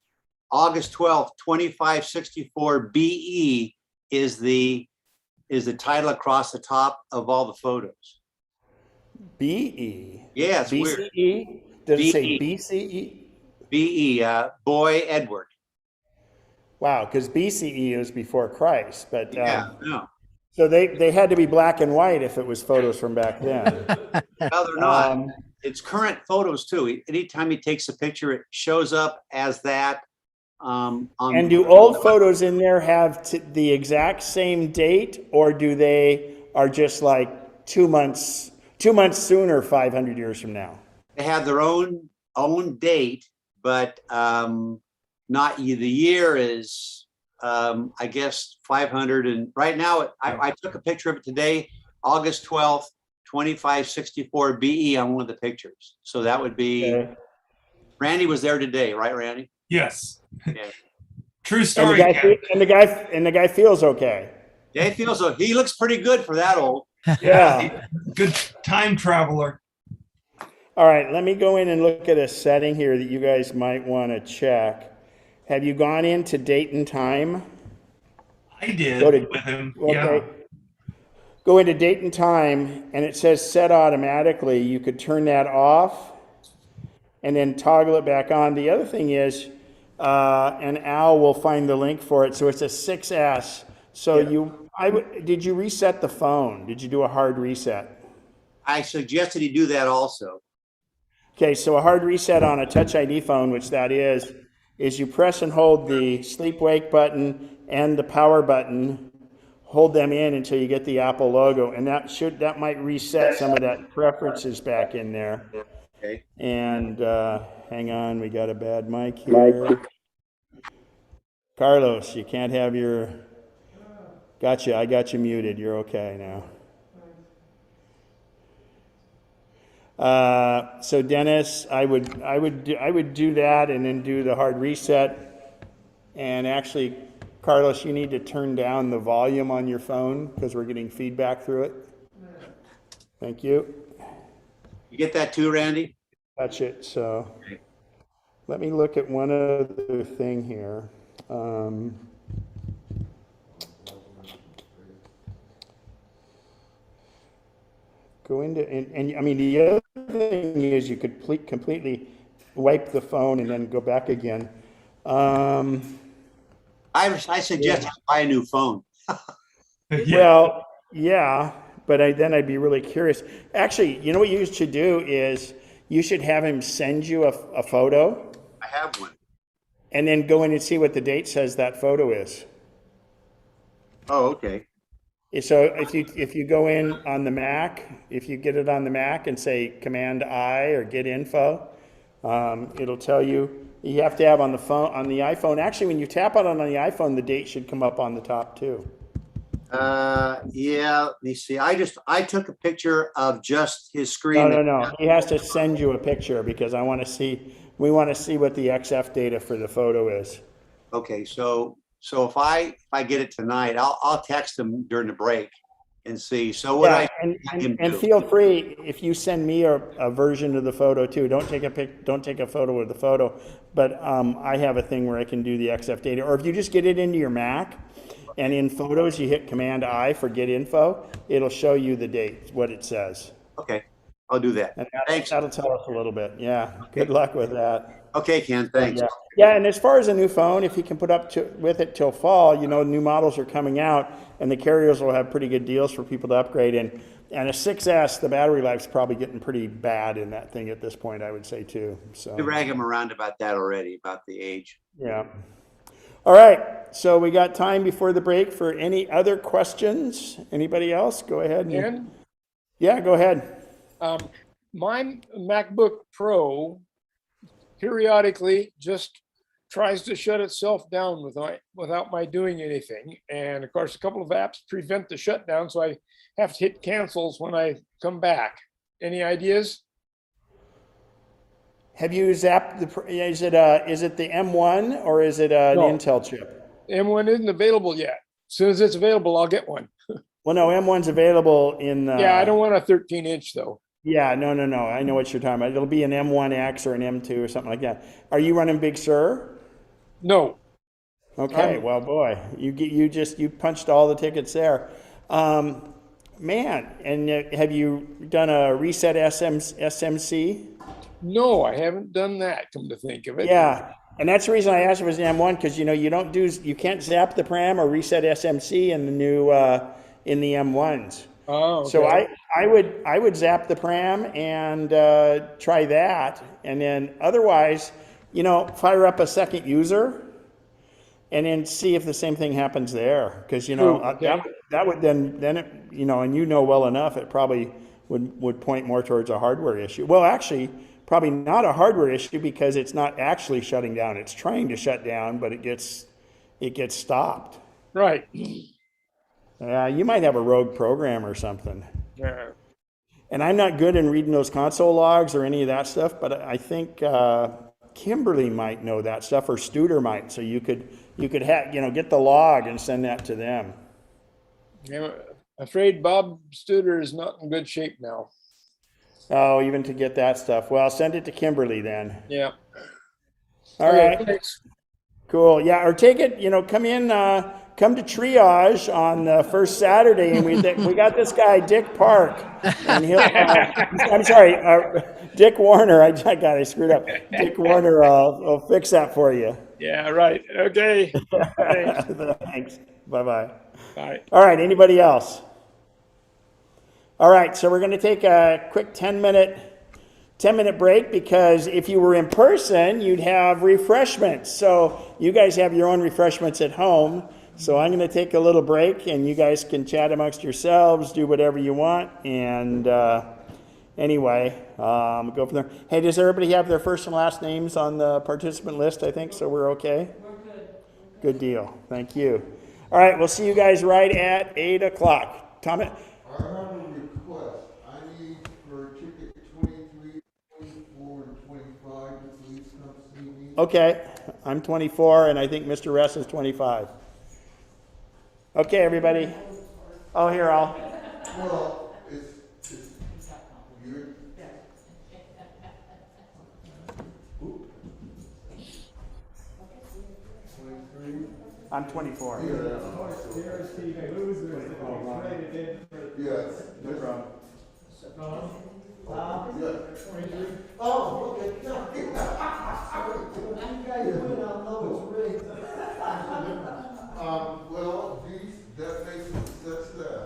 August 12th, 2564 BE is the title across the top of all the photos. BE. Yeah, it's weird. BCE? Does it say BE. BCE? BE, Boy Edward. Wow, because BCE is before Christ, but Yeah, no. so they had to be black and white if it was photos from back then. No, they're not. It's current photos too. Anytime he takes a picture, it shows up as that. And do old photos in there have the exact same date, or do they are just like 2 months sooner, 500 years from now? They have their own date, but not the year is I guess 500. And right now, I took a picture of it today, August 12th, 2564 BE on one of the pictures. So that would be, Okay. Randy was there today, right, Randy? Yes. Yeah. True And story. the guy feels okay. Yeah, he looks pretty good for that old. Yeah. Good time traveler. All right, let me go in and look at a setting here that you guys might want to check. Have you gone into date and time? I did Go to- with him. Okay. Yeah. Go into date and time, and it says set automatically. You could turn that off and then toggle it back on. The other thing is, and Al will find the link for it. So it's a 6S. So Did you reset the phone? Did you do a hard reset? I suggested he do that also. Okay, so a hard reset on a Touch ID phone, which that is you press and hold the sleep wake button and the power button, hold them in until you get the Apple logo, and that might reset some of that preferences back in there. Okay. And hang on, we got a bad mic here. Carlos, you can't have your. Gotcha, I got you muted. You're okay now. So Dennis, I would do that and then do the hard reset. And actually, Carlos, you need to turn down the volume on your phone because we're getting feedback through it. Thank you. You get that too, Randy? That's it. So let me look at one other thing here. Go into, and I mean, the other thing is you could completely wipe the phone and then go back again. I suggest you buy a new phone. Yeah. Well, yeah, but then I'd be really curious. Actually, you know what you should do is you should have him send you a photo I have one. and then go in and see what the date says that photo is. Oh, okay. So if you go in on the Mac, if you get it on the Mac and say Command I or Get Info, it'll tell you. You have to have on the phone, on the iPhone. Actually, when you tap on it on the iPhone, the date should come up on the top too. Yeah, let me see. I took a picture of just his screen. No. He has to send you a picture because we want to see what the XF data for the photo is. Okay, so if I get it tonight, I'll text him during the break and see. So what and feel free if you send me a version of the photo too. Don't take a photo of the photo, but I have a thing where I can do the XF data. Or if you just get it into your Mac, and in Photos you hit Command I for Get Info, it'll show you the date, what it says. Okay, I'll do that. And Thanks. that'll tell us a little bit. Yeah. Good luck with that. Okay, Ken. Thanks. Yeah, and as far as a new phone, if you can put up with it till fall, new models are coming out, and the carriers will have pretty good deals for people to upgrade. And a 6S, the battery life's probably getting pretty bad in that thing at this point, I would say too. So We rag him around about that already, about the age. yeah. All right, so we got time before the break for any other questions. Anybody else? Go ahead. And Yeah, go ahead. my MacBook Pro periodically just tries to shut itself down without my doing anything. And of course, a couple of apps prevent the shutdown, so I have to hit cancels when I come back. Any ideas? Have you zapped is it the M1 or is it an No. Intel chip? M1 isn't available yet. As soon as it's available, I'll get one. Well, no, M1's available in. Yeah, I don't want a 13-inch though. Yeah, no. I know what you're talking about. It'll be an M1X or an M2 or something like that. Are you running Big Sur? No. Okay, well, boy, you punched all the tickets there, man. And have you done a reset SMC? No, I haven't done that, come to think of it. Yeah, and that's the reason I asked if it was an M1 because you can't zap the pram or reset SMC in the new in the M1s. Oh, okay. So I would zap the pram and try that, and then otherwise, fire up a second user, and then see if the same thing happens there. Because Okay. that would then it, and well enough, it probably would point more towards a hardware issue. Well, actually, probably not a hardware issue because it's not actually shutting down. It's trying to shut down, but it gets stopped. Right. You might have a rogue program or something. Yeah. And I'm not good in reading those console logs or any of that stuff, but I think Kimberly might know that stuff, or Studer might. So you could get the log and send that to them. I'm afraid Bob Studer is not in good shape now. Oh, even to get that stuff. Well, send it to Kimberly then. Yeah. All Okay, right. thanks. Cool. Yeah, or take it. Come to triage on the first Saturday, and we got this guy Dick Park, and he'll. I'm sorry, Dick Warner. I screwed up. Dick Warner. I'll fix that for you. Yeah, right. Okay. Thanks. Thanks. Bye-bye. Bye. All right, anybody else? All right, so we're going to take a quick 10-minute break, because if you were in person, you'd have refreshments. So you guys have your own refreshments at home. So I'm going to take a little break, and you guys can chat amongst yourselves, do whatever you want. And anyway, go from there. Hey, does everybody have their first and last names on the participant list, I think, so we're okay? We're good. Good deal. Thank you. All right, we'll see you guys right at 8 o'clock. Tommy? I have a request. I need for ticket 23, 24, and 25 to please come see me. Okay, I'm 24, and I think Mr. Ress is 25. Okay, everybody. Oh, here, I'll. Well, it's you're. I'm 24. Yeah, yes. No problem. Yes. Oh, okay. You guys win, I'll know it's rigged. Well, that makes it such that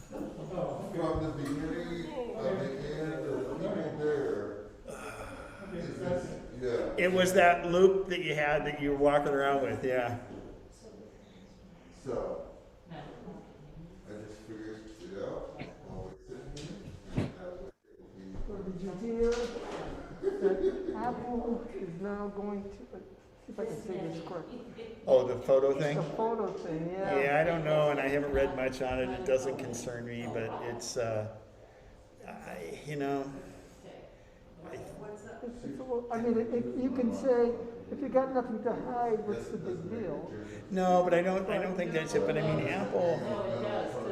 from the beginning of the end of the people there. Yeah. It was that loop that you had that you were walking around with, yeah. So, I just figured it out. Always sitting So did you hear that Apple is now going to, see if I can say this correctly. Oh, the photo thing? The photo thing, yeah. Yeah, I don't know, and I haven't read much on it. It doesn't concern me, but it's, you know, I mean, if you can say, if you got nothing to hide, what's the big deal? no, but I don't think that's it. But I mean, Apple,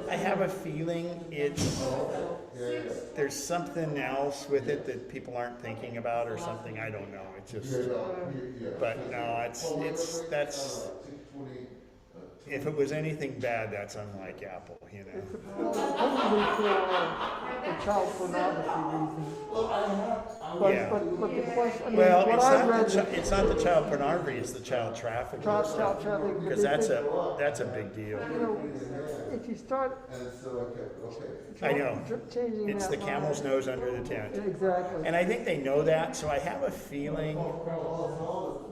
I have a feeling there's something else with it that people aren't thinking about or something. I don't know. It's just, but no, that's, if it was anything bad, that's unlike Apple, you know. Probably for child pornography reasons. Yeah. But the question, I mean, Well, what it's I not, read. it's not the child pornography, it's the child trafficking. Child trafficking. Because that's a big deal. You know, if you start And so I kept, okay. I know. changing It's that the camel's line- nose under the tent. Exactly. And I think they know that, so I have a feeling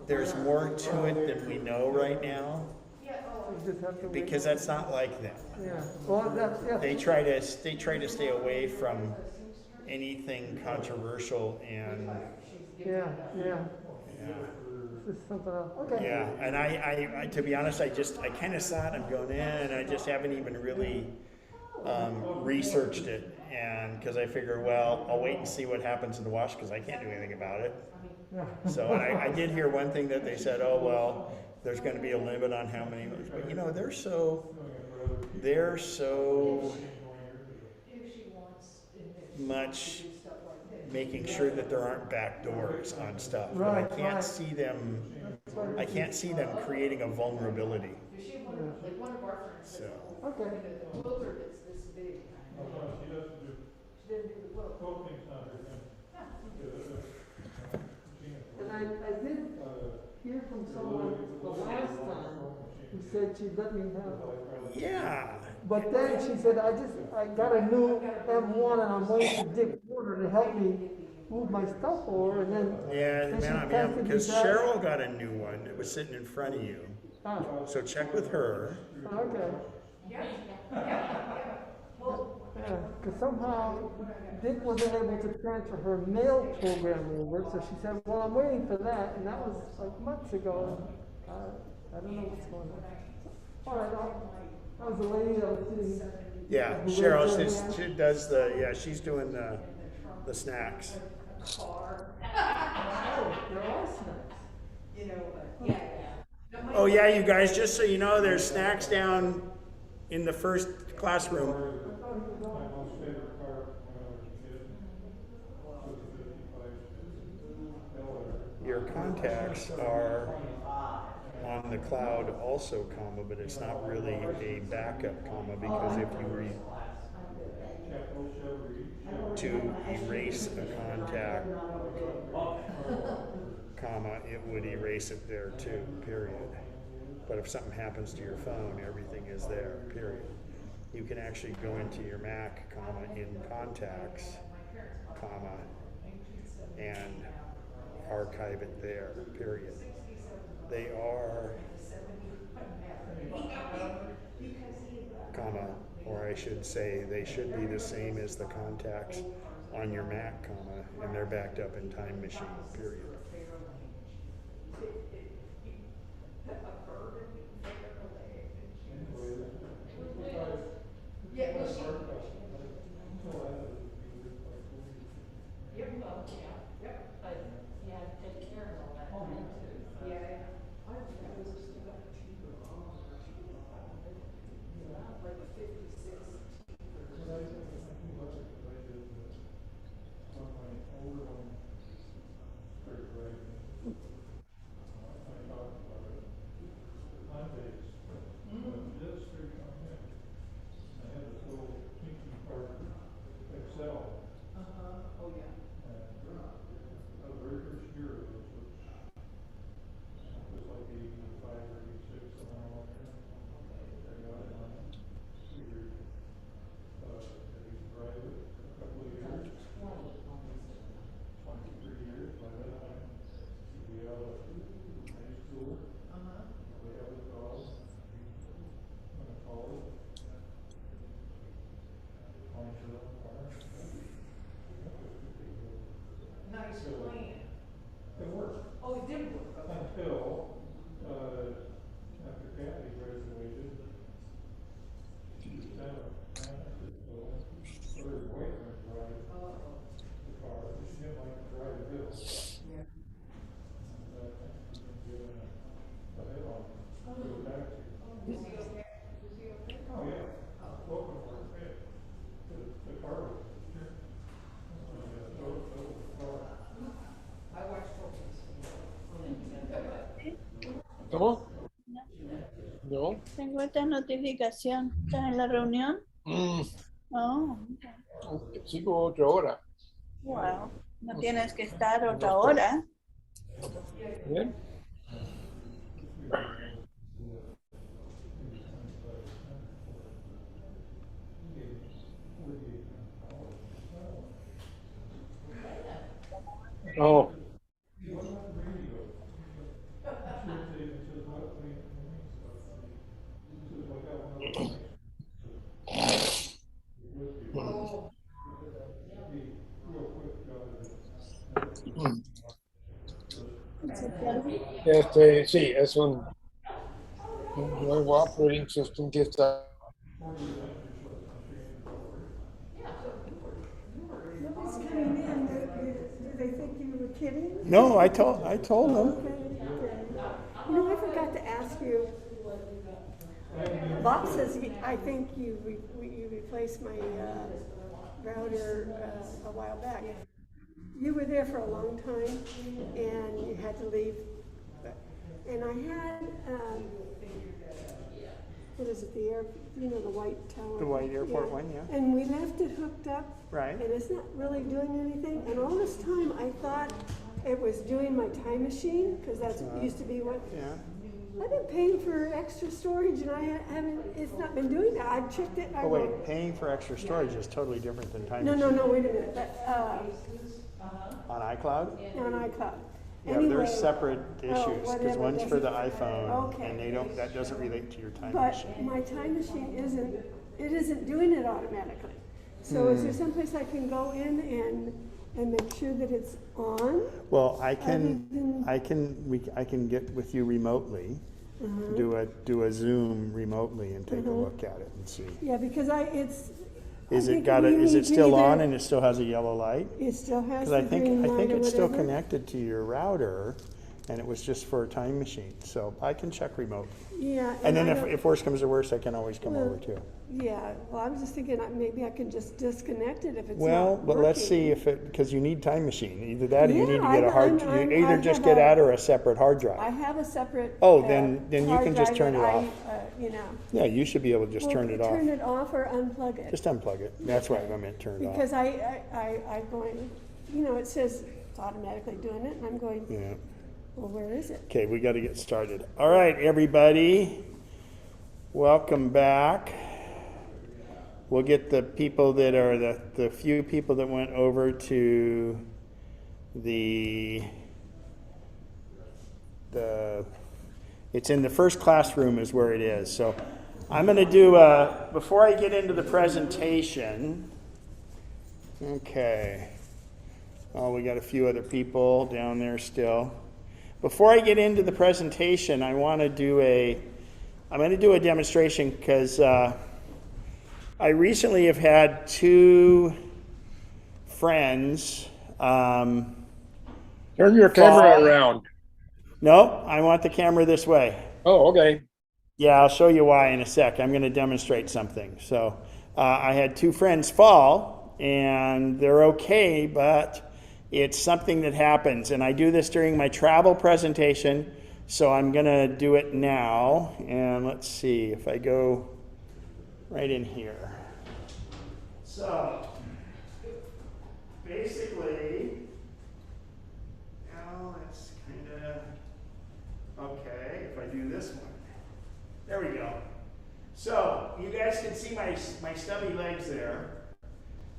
there's more to it than we know right now, You just have to wait. because that's not like them. Yeah, well, that's, yeah. They try to stay away from anything controversial and Yeah. yeah. This is something else. Okay. Yeah, and I to be honest, I kind of saw it. I'm going in, and I just haven't even really researched it, and because I figure, well, I'll wait and see what happens in the wash, because I can't do anything about it. So, and I did hear one thing that they said, oh well, there's going to be a limit on how many, but you know, they're so much making sure that there aren't back doors on stuff. But I can't see them. I can't see them creating a vulnerability. Like one of our friends So. said, Okay. the quilter that's this big. She didn't do the quilt. And I did hear from someone the last time who said she'd let me have. Yeah. But then she said, I got a new M1 and I'm waiting for Dick Porter to help me move my stuff over, and then. Yeah, then she man, texted me because back. Cheryl got a new one that was sitting in front of you. Ah, So check with her. okay. Yeah, because somehow Dick wasn't able to transfer her mail program over, so she said, well, I'm waiting for that, and that was like months ago. I don't know what's going on. All right, that was the lady that was sitting. Yeah, Cheryl, she does she's doing the snacks. Oh, there are snacks. You know, but yeah. Oh yeah, you guys, just so you know, there's snacks down in the first classroom. Your contacts are on the cloud also, comma, but it's not really a backup, comma, because if you were to erase a contact, comma, it would erase it there too, period. But if something happens to your phone, everything is there, period. You can actually go into your Mac, comma, in contacts, comma, and archive it there, period. They are, comma, or I should say, they should be the same as the contacts on your Mac, comma, and they're backed up in Time Machine, period. ¿Cómo? No. Tengo esta notificación. ¿Estás en la reunión? Oh, Sigo otra hora. wow. No tienes que estar otra hora. Bien. Oh. Sí, es un nuevo operating system que está. Nobody's coming in. Do they think you were kidding? No, I told them. Okay, okay. You know, I forgot to ask you. Bob says, I think you replaced my router a while back. You were there for a long time, and you had to leave. And I had, what is it, the white tower? The white airport one, yeah. And we left it hooked up. Right. And it's not really doing anything. And all this time, I thought it was doing my Time Machine, because that's used to be what. Yeah. I've been paying for extra storage, and I haven't. It's not been doing that. I've checked it. Oh wait, paying for extra storage is totally different than Time No, Machine. wait a minute. On iCloud? On iCloud. Yeah, Anyway, they're separate issues, because whatever, one's for the doesn't- iPhone, okay. and that doesn't relate to your Time But Machine. my Time Machine isn't doing it automatically. So is there someplace I can go in and make sure that it's on? Well, I can get with you remotely, do a Zoom remotely and take a look at it and see. Yeah, because Is it still on and it still has a yellow light? It still has Because the I think green light or it's still whatever. connected to your router, and it was just for a Time Machine. So I can check remotely. Yeah. And then I don't- if worse comes to worse, I can always come over too. Yeah, well, I was just thinking maybe I can just disconnect it if it's Well, not but let's working. see if because you need Time Machine. Either that or you need to Yeah, get a hard, I'm- you either I just have get that a- or a separate hard drive. I have a separate. Oh, then you hard can just drive turn that it off. You know. Yeah, you should be able to just Well, turn it off. Turn it off or unplug it. Just unplug it. That's right, I meant turn it off. Because I'm going, it says it's automatically doing it, and I'm going, Yeah. Well, where is it? Okay, we got to get started. All right, everybody. Welcome back. We'll get the people that are the few people that went over to it's in the first classroom is where it is. So I'm going to do, before I get into the presentation, okay. Oh, we got a few other people down there still. Before I get into the presentation, I'm going to do a demonstration because I recently have had two friends. Turn your camera around. No, I want the camera this way. Oh, okay. Yeah, I'll show you why in a sec. I'm going to demonstrate something. So I had two friends fall, and they're okay, but it's something that happens. And I do this during my travel presentation, so I'm going to do it now. And let's see if I go right in here. So basically, now let's kind of, okay, if I do this one. There we go. So you guys can see my stubby legs there,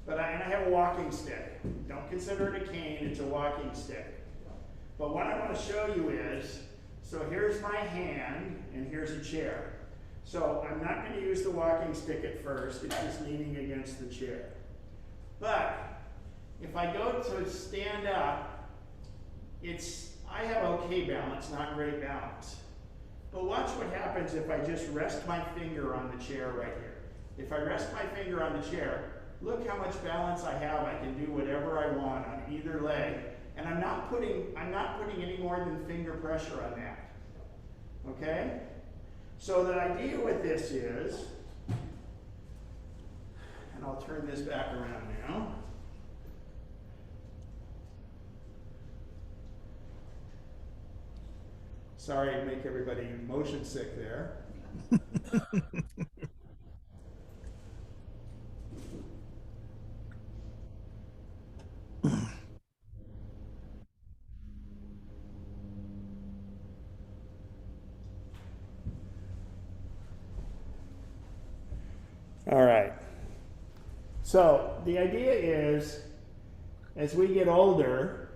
but I have a walking stick. Don't consider it a cane, it's a walking stick. But what I want to show you is, so here's my hand and here's a chair. So I'm not going to use the walking stick at first, it's just leaning against the chair. But if I go to stand up, I have okay balance, not great balance. But watch what happens if I just rest my finger on the chair right here. If I rest my finger on the chair, look how much balance I have. I can do whatever I want on either leg. And I'm not putting any more than finger pressure on that. Okay? So the idea with this is, and I'll turn this back around now. Sorry to make everybody motion sick there. All right. So the idea is, as we get older,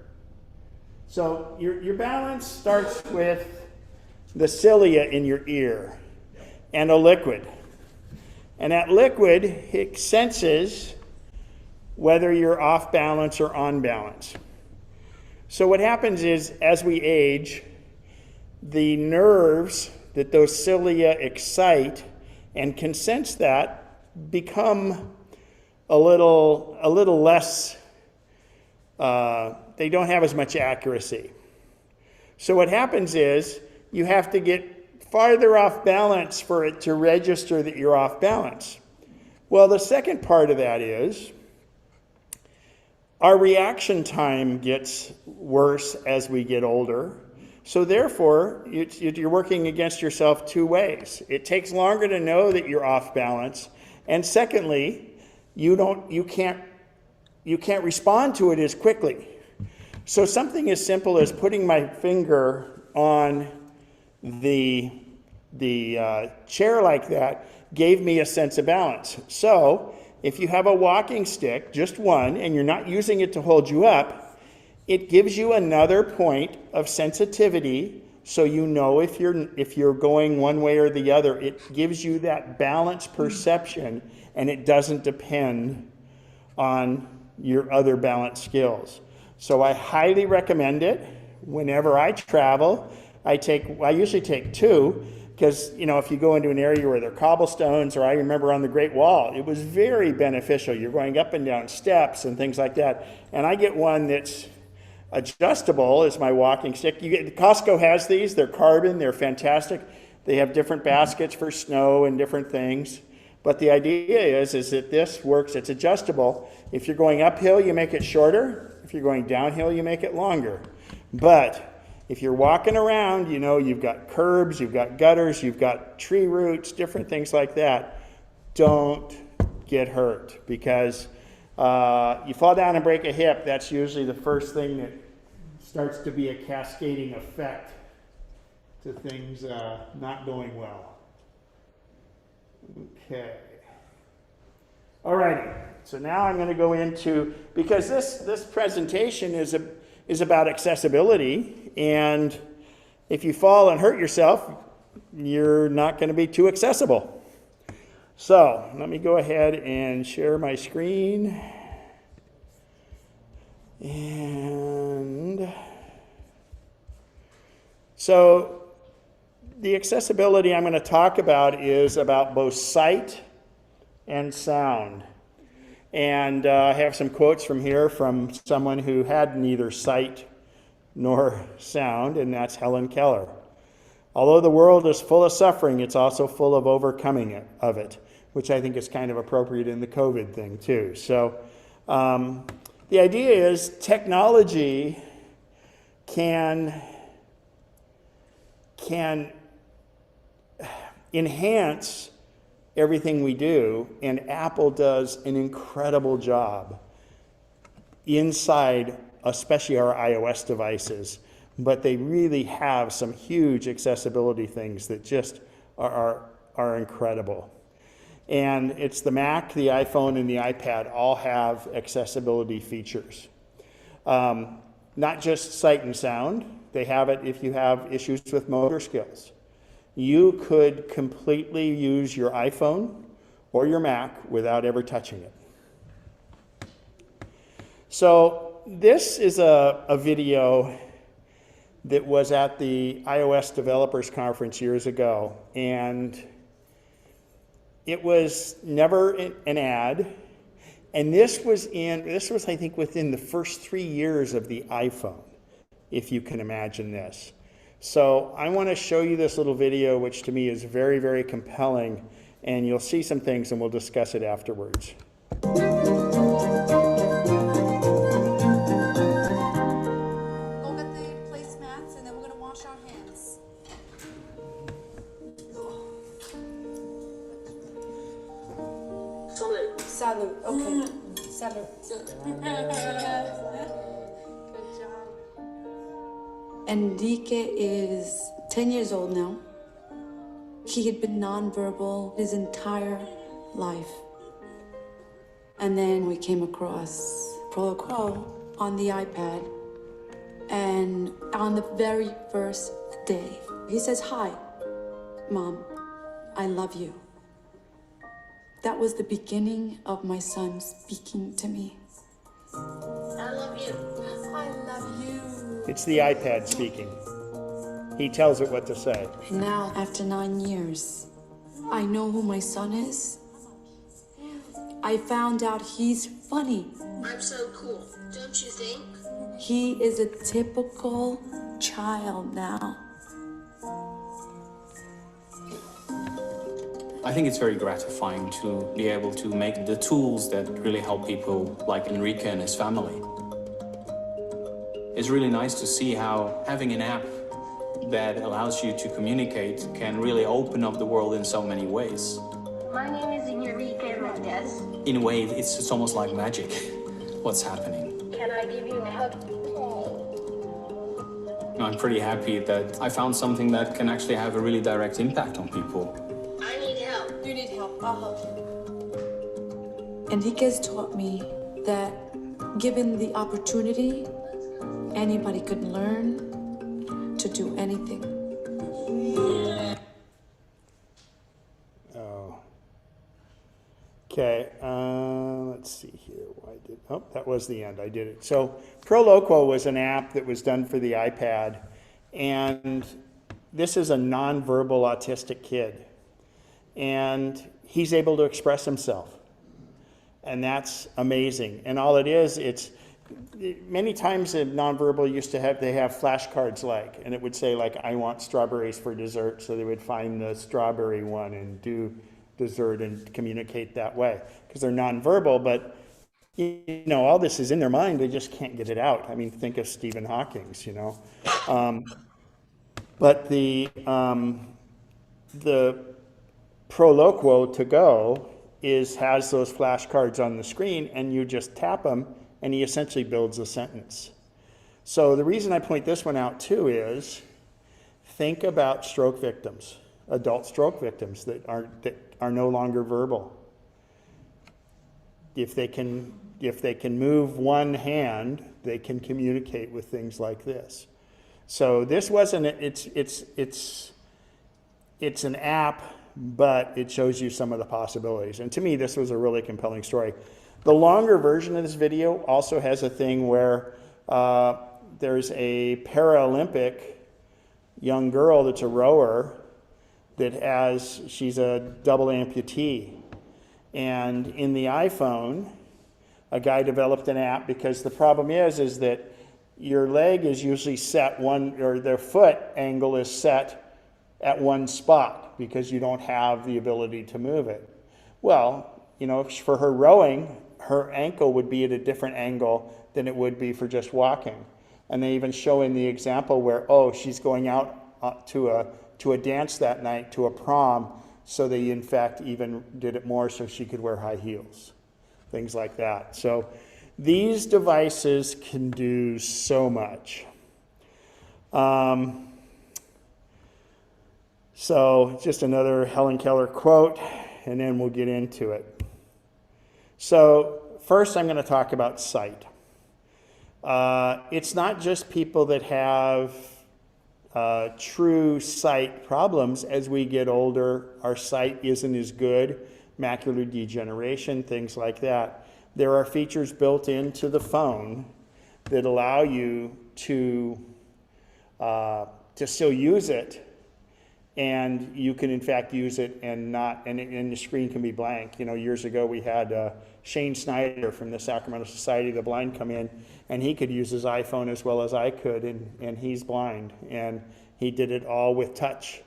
so your balance starts with the cilia in your ear and a liquid. And that liquid, it senses whether you're off balance or on balance. So what happens is, as we age, the nerves that those cilia excite and can sense that become a little less, they don't have as much accuracy. So what happens is, you have to get farther off balance for it to register that you're off balance. Well, the second part of that is our reaction time gets worse as we get older. So therefore, you're working against yourself two ways. It takes longer to know that you're off balance. And secondly, you can't respond to it as quickly. So something as simple as putting my finger on the chair like that gave me a sense of balance. So if you have a walking stick, just one, and you're not using it to hold you up, it gives you another point of sensitivity, so you know if you're going one way or the other. It gives you that balance perception, and it doesn't depend on your other balance skills. So I highly recommend it. Whenever I travel, I usually take two, because if you go into an area where there are cobblestones, or I remember on the Great Wall, it was very beneficial. You're going up and down steps and things like that. And I get one that's adjustable as my walking stick. Costco has these. They're carbon. They're fantastic. They have different baskets for snow and different things. But the idea is that this works. It's adjustable. If you're going uphill, you make it shorter. If you're going downhill, you make it longer. But if you're walking around, you've got curbs, you've got gutters, you've got tree roots, different things like that. Don't get hurt, because you fall down and break a hip. That's usually the first thing that starts to be a cascading effect to things not going well. Okay. All righty. So now I'm going to go into, because this presentation is about accessibility, and if you fall and hurt yourself, you're not going to be too accessible. So let me go ahead and share my screen. And so the accessibility I'm going to talk about is about both sight and sound. And I have some quotes from here from someone who had neither sight nor sound, and that's Helen Keller. Although the world is full of suffering, it's also full of overcoming it, which I think is kind of appropriate in the COVID thing too. So the idea is technology can enhance everything we do, and Apple does an incredible job inside, especially our iOS devices, but they really have some huge accessibility things that just are incredible. And it's the Mac, the iPhone, and the iPad all have accessibility features. Not just sight and sound, they have it if you have issues with motor skills. You could completely use your iPhone or your Mac without ever touching it. So this is a video that was at the iOS Developers Conference years ago, and it was never an ad, and this was I think within the first 3 years of the iPhone, if you can imagine this. So I want to show you this little video, which to me is very, very compelling, and you'll see some things and we'll discuss it afterwards. Go get the placemats and then we're going to wash our hands. Salute. Salute, okay. Salute. Good job. Enrique is 10 years old now. He had been nonverbal his entire life. And then we came across Protocol on the iPad. And on the very first day, he says, "Hi, Mom, I love you." That was the beginning of my son speaking to me. I love you. I love you. It's the iPad speaking. He tells it what to say. And now, after 9 years, I know who my son is. I found out he's funny. I'm so cool, don't you think? He is a typical child now. I think it's very gratifying to be able to make the tools that really help people like Enrique and his family. It's really nice to see how having an app that allows you to communicate can really open up the world in so many ways. My name is Enrique Mendez. In a way, it's almost like magic, what's happening. Can I give you a hug? I'm pretty happy that I found something that can actually have a really direct impact on people. I need help. You need help, I'll help you. Enrique's taught me that given the opportunity, anybody could learn to do anything. Oh. Okay, let's see here. That was the end. I did it. So Proloquo was an app that was done for the iPad, and this is a nonverbal autistic kid, and he's able to express himself, and that's amazing. And all it is, it's many times in nonverbal they have flashcards and it would say I want strawberries for dessert, so they would find the strawberry one and do dessert and communicate that way because they're nonverbal, but all this is in their mind, they just can't get it out. I mean, think of Stephen Hawking's, but the Proloquo to go has those flashcards on the screen, and you just tap them and he essentially builds a sentence. So the reason I point this one out too is think about stroke victims, adult stroke victims that are no longer verbal. If they can move one hand, they can communicate with things like this. So this wasn't, it's an app, but it shows you some of the possibilities. And to me, this was a really compelling story. The longer version of this video also has a thing where there's a Paralympic young girl that's a rower she's a double amputee. And in the iPhone, a guy developed an app because the problem is that your leg is usually set or their foot angle is set at one spot because you don't have the ability to move it. Well, for her rowing, her ankle would be at a different angle than it would be for just walking. And they even show in the example where, she's going out to a dance that night, to a prom, so they in fact even did it more so she could wear high heels, things like that. So these devices can do so much. So just another Helen Keller quote, and then we'll get into it. So first I'm going to talk about sight. It's not just people that have true sight problems. As we get older, our sight isn't as good, macular degeneration, things like that. There are features built into the phone that allow you to still use it, and you can in fact use it and the screen can be blank. Years ago we had Shane Snyder from the Sacramento Society of the Blind come in, and he could use his iPhone as well as I could, and he's blind, and he did it all with touch.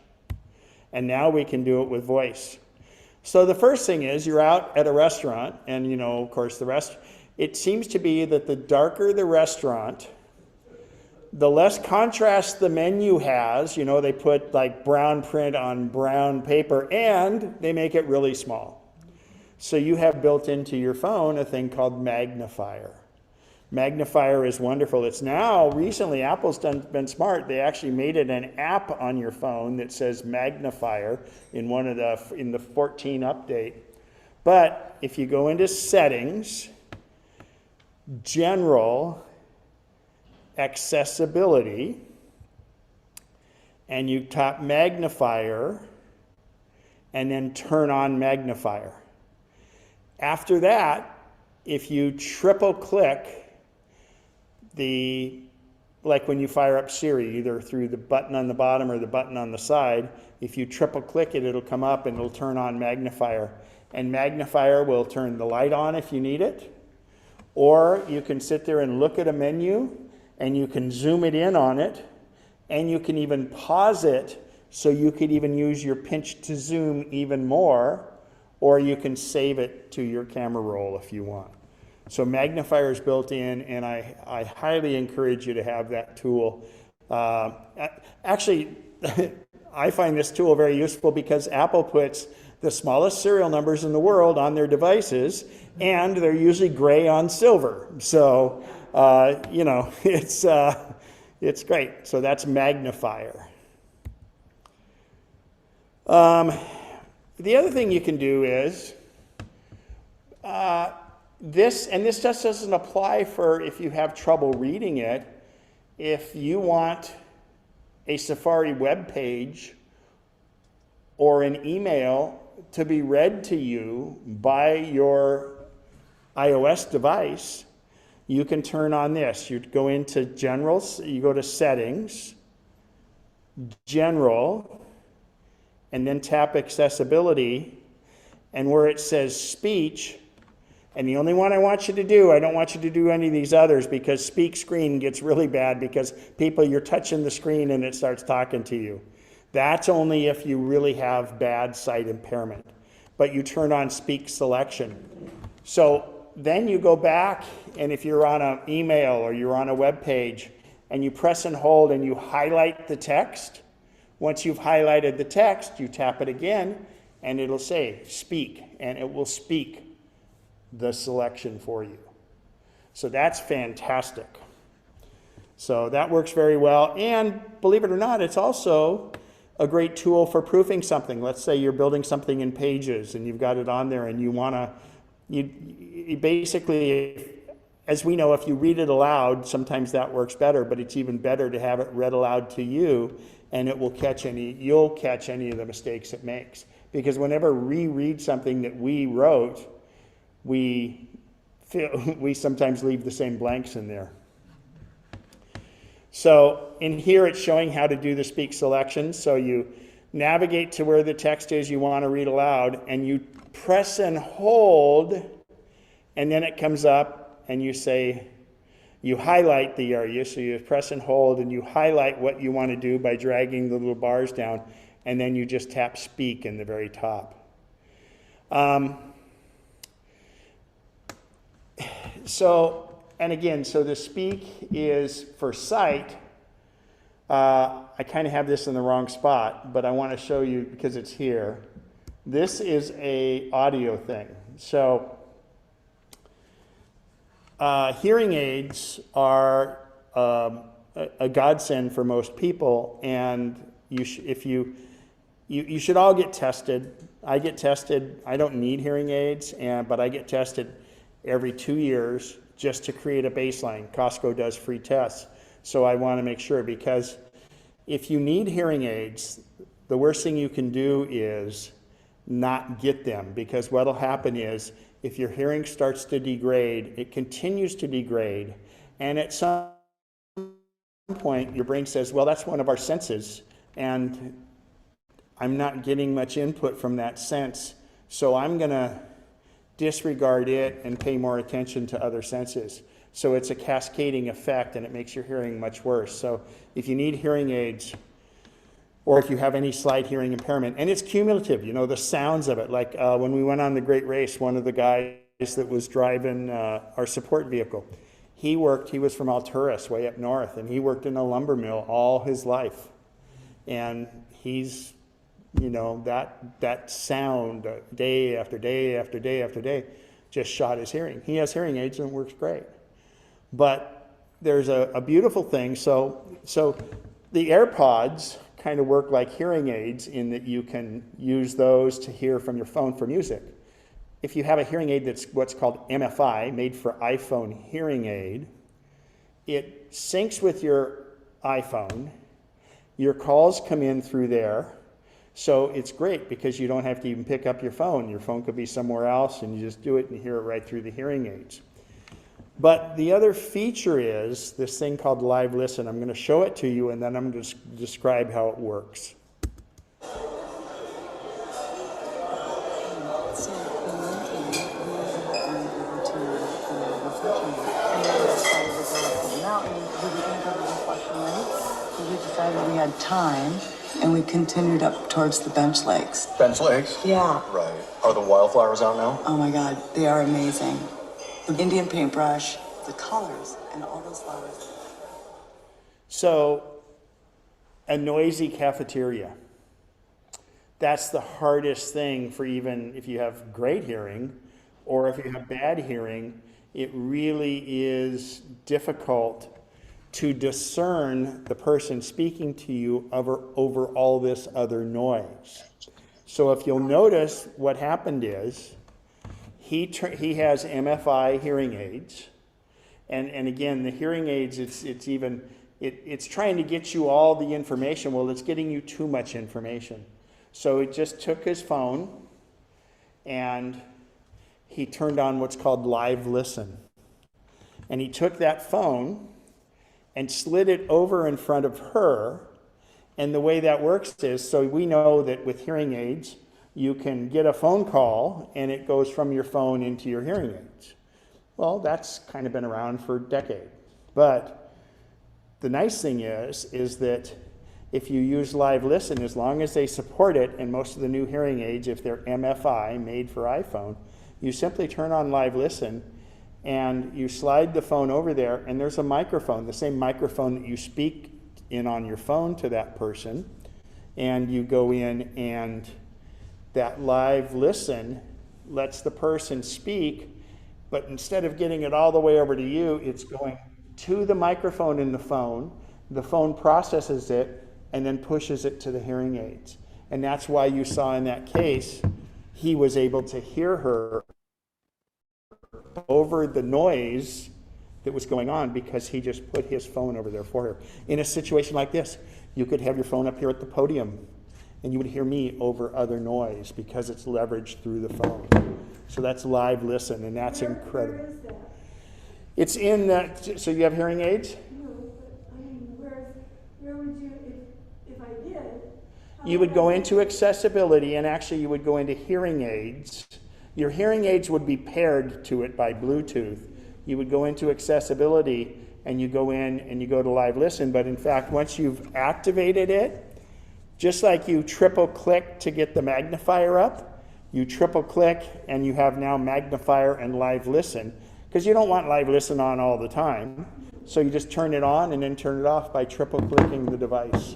And now we can do it with voice. So the first thing is, you're out at a restaurant, and of course it seems to be that the darker the restaurant, the less contrast the menu has. They put like brown print on brown paper, and they make it really small. So you have built into your phone a thing called magnifier. Magnifier is wonderful. It's now, recently, Apple's been smart. They actually made it an app on your phone that says magnifier in the 14 update. But if you go into settings, general, accessibility, and you tap magnifier, and then turn on magnifier. After that, if you triple click like when you fire up Siri, either through the button on the bottom or the button on the side, if you triple click it, it'll come up and it'll turn on magnifier. And magnifier will turn the light on if you need it. Or you can sit there and look at a menu, and you can zoom it in on it, and you can even pause it, so you could even use your pinch to zoom even more, or you can save it to your camera roll if you want. So magnifier is built in, and I highly encourage you to have that tool. Actually, I find this tool very useful because Apple puts the smallest serial numbers in the world on their devices, and they're usually gray on silver. So, it's great. So that's magnifier. The other thing you can do is this just doesn't apply for if you have trouble reading it. If you want a Safari web page or an email to be read to you by your iOS device, you can turn on this. You go into Generals, you go to Settings, General, and then tap Accessibility, and where it says Speech, and the only one I want you to do, I don't want you to do any of these others, because speak screen gets really bad because you're touching the screen and it starts talking to you. That's only if you really have bad sight impairment. But you turn on speak selection. So then you go back, and if you're on an email or you're on a web page, and you press and hold and you highlight the text, once you've highlighted the text, you tap it again, and it'll say speak, and it will speak the selection for you. So that's fantastic. So that works very well. And believe it or not, it's also a great tool for proofing something. Let's say you're building something in Pages and you've got it on there and you want to, you basically, as we know, if you read it aloud, sometimes that works better, but it's even better to have it read aloud to you, and it will catch you'll catch any of the mistakes it makes. Because whenever we read something that we wrote, we sometimes leave the same blanks in there. So in here, it's showing how to do the speak selections. So you navigate to where the text is you want to read aloud, and you press and hold, and then it comes up, and you highlight the area. So you press and hold, and you highlight what you want to do by dragging the little bars down, and then you just tap speak in the very top. So the speak is for sight. I kind of have this in the wrong spot, but I want to show you because it's here. This is a audio thing. So hearing aids are a godsend for most people, and you should all get tested. I get tested. I don't need hearing aids, but I get tested every 2 years just to create a baseline. Costco does free tests. So I want to make sure, because if you need hearing aids, the worst thing you can do is not get them, because what will happen is if your hearing starts to degrade, it continues to degrade, and at some point your brain says, well, that's one of our senses, and I'm not getting much input from that sense, so I'm going to disregard it and pay more attention to other senses. So it's a cascading effect, and it makes your hearing much worse. So if you need hearing aids, or if you have any slight hearing impairment, and it's cumulative, the sounds of it. Like when we went on the Great Race, one of the guys that was driving our support vehicle, he was from Alturas, way up north, and he worked in a lumber mill all his life. And he's, that sound day after day after day after day just shot his hearing. He has hearing aids and it works great. But there's a beautiful thing. So the AirPods kind of work like hearing aids in that you can use those to hear from your phone for music. If you have a hearing aid that's what's called MFI, made for iPhone hearing aid, it syncs with your iPhone. Your calls come in through there. So it's great because you don't have to even pick up your phone. Your phone could be somewhere else, and you just do it and hear it right through the hearing aids. But the other feature is this thing called Live Listen. I'm going to show it to you, and then I'm going to describe how it works. We decided we had time, and we continued up towards the Bench Lakes. Bench Lakes? Yeah. Right. Are the wildflowers out now? Oh my God, they are amazing. The Indian paintbrush, the colors, and all those flowers. So, a noisy cafeteria. That's the hardest thing for, even if you have great hearing or if you have bad hearing. It really is difficult to discern the person speaking to you over all this other noise. So if you'll notice, what happened is he has MFI hearing aids, and again, the hearing aids, it's trying to get you all the information. Well, it's getting you too much information. So it just took his phone and he turned on what's called Live Listen. And he took that phone and slid it over in front of her. And the way that works is, so we know that with hearing aids, you can get a phone call and it goes from your phone into your hearing aids. Well, that's kind of been around for decades. But the nice thing is that if you use Live Listen, as long as they support it, and most of the new hearing aids, if they're MFI, made for iPhone, you simply turn on Live Listen and you slide the phone over there, and there's a microphone, the same microphone that you speak in on your phone to that person, and you go in, and that Live Listen lets the person speak, but instead of getting it all the way over to you, it's going to the microphone in the phone processes it, and then pushes it to the hearing aids. And that's why you saw in that case, he was able to hear her over the noise that was going on because he just put his phone over there for her. In a situation like this, you could have your phone up here at the podium and you would hear me over other noise because it's leveraged through the phone. So that's live listen, and that's incredible. Where is that? It's in that, so you have hearing aids? No, but I mean, where would you, if I did? You would go into accessibility, and actually you would go into hearing aids. Your hearing aids would be paired to it by Bluetooth. You would go into accessibility and you go in and you go to live listen. But in fact, once you've activated it, just like you triple click to get the magnifier up, you triple click and you have now magnifier and live listen, because you don't want live listen on all the time. So you just turn it on and then turn it off by triple clicking the device.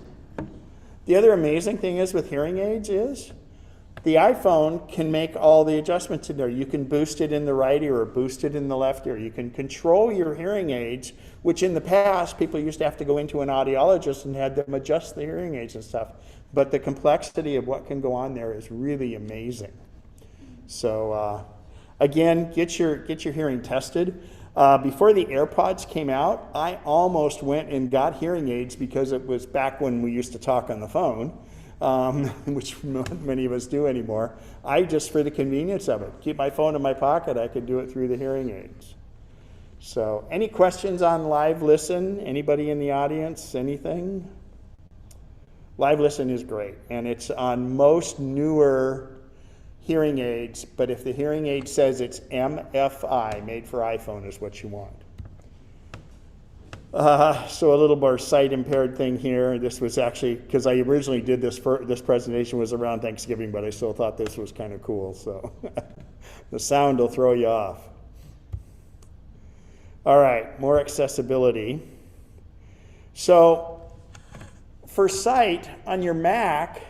The other amazing thing is with hearing aids is the iPhone can make all the adjustments in there. You can boost it in the right ear or boost it in the left ear. You can control your hearing aids, which in the past people used to have to go into an audiologist and had them adjust the hearing aids and stuff. But the complexity of what can go on there is really amazing. So again, get your hearing tested. Before the AirPods came out, I almost went and got hearing aids because it was back when we used to talk on the phone, which not many of us do anymore. I just, for the convenience of it, keep my phone in my pocket, I could do it through the hearing aids. So any questions on live listen? Anybody in the audience? Anything? Live listen is great, and it's on most newer hearing aids, but if the hearing aid says it's MFI, made for iPhone, is what you want. So a little more sight impaired thing here. This was actually, because I originally did this presentation was around Thanksgiving, but I still thought this was kind of cool, so the sound will throw you off. All right, more accessibility. So for sight on your Mac,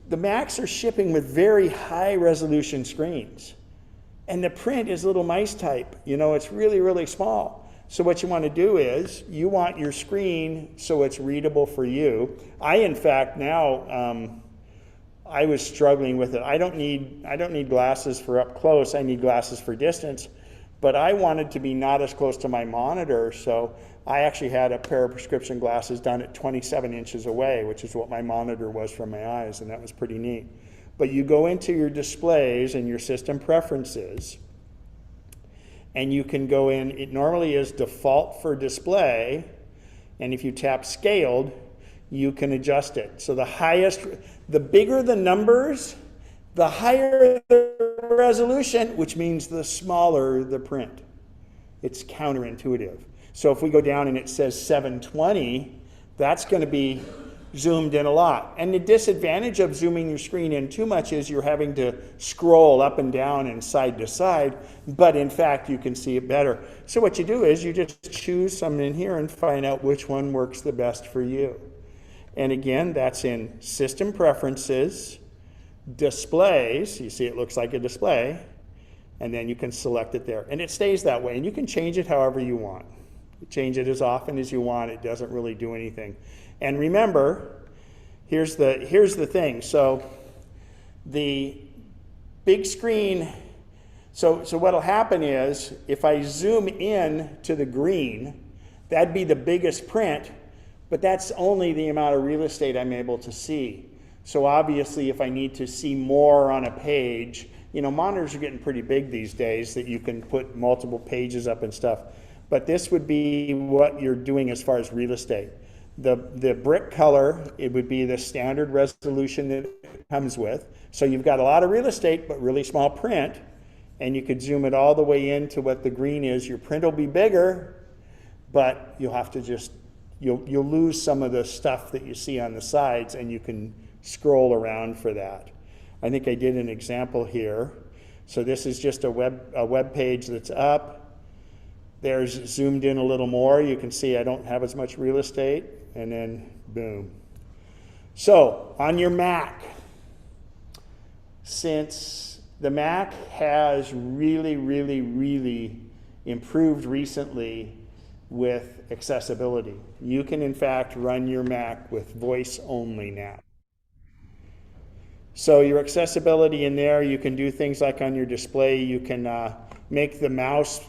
the Macs are shipping with very high resolution screens. And the print is little mice type. You know, it's really, really small. So what you want to do is you want your screen so it's readable for you. I, in fact, now, I was struggling with it. I don't need glasses for up close. I need glasses for distance. But I wanted to be not as close to my monitor, so I actually had a pair of prescription glasses done at 27 inches away, which is what my monitor was from my eyes, and that was pretty neat. But you go into your displays and your system preferences, and you can go in, it normally is default for display, and if you tap scaled, you can adjust it. So the bigger the numbers, the higher the resolution, which means the smaller the print. It's counterintuitive. So if we go down and it says 720, that's going to be zoomed in a lot. And the disadvantage of zooming your screen in too much is you're having to scroll up and down and side to side, but in fact you can see it better. So what you do is you just choose some in here and find out which one works the best for you. And again, that's in System Preferences, Displays, you see it looks like a display, and then you can select it there. And it stays that way, and you can change it however you want. Change it as often as you want. It doesn't really do anything. And remember, here's the thing. So the big screen, so what'll happen is if I zoom in to the green, that'd be the biggest print, but that's only the amount of real estate I'm able to see. So obviously if I need to see more on a page, you know, monitors are getting pretty big these days that you can put multiple pages up and stuff. But this would be what you're doing as far as real estate. The brick color, it would be the standard resolution that it comes with. So you've got a lot of real estate, but really small print. And you could zoom it all the way into what the green is. Your print will be bigger, but you'll have to just, you'll lose some of the stuff that you see on the sides, and you can scroll around for that. I think I did an example here. So this is just a web page that's up. There's zoomed in a little more. You can see I don't have as much real estate, and then boom. So on your Mac, since the Mac has really, really, really improved recently with accessibility. You can, in fact, run your Mac with voice only now. So your accessibility in there, you can do things like on your display, you can make the mouse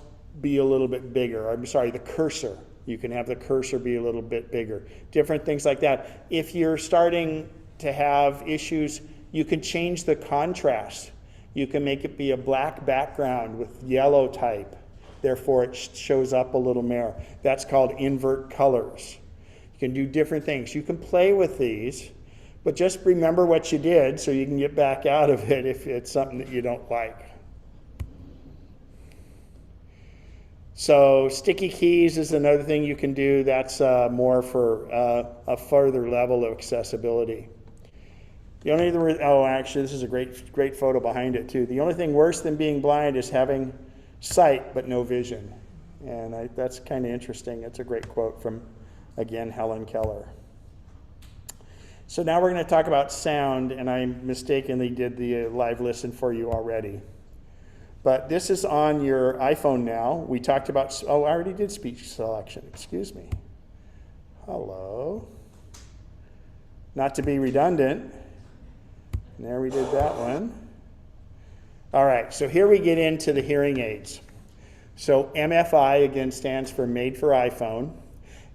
be a little bit bigger. I'm sorry, the cursor. You can have the cursor be a little bit bigger. Different things like that. If you're starting to have issues, you can change the contrast. You can make it be a black background with yellow type. Therefore, it shows up a little more. That's called invert colors. You can do different things. You can play with these, but just remember what you did so you can get back out of it if it's something that you don't like. So sticky keys is another thing you can do. That's more for a further level of accessibility. The only actually, this is a great photo behind it too. The only thing worse than being blind is having sight but no vision, and that's kind of interesting. It's a great quote from, again, Helen Keller. So now we're going to talk about sound, and I mistakenly did the live listen for you already. But this is on your iPhone now. We talked about, I already did speech selection, excuse me. Hello. Not to be redundant. There we did that one. All right, so here we get into the hearing aids. So MFI, again, stands for Made for iPhone.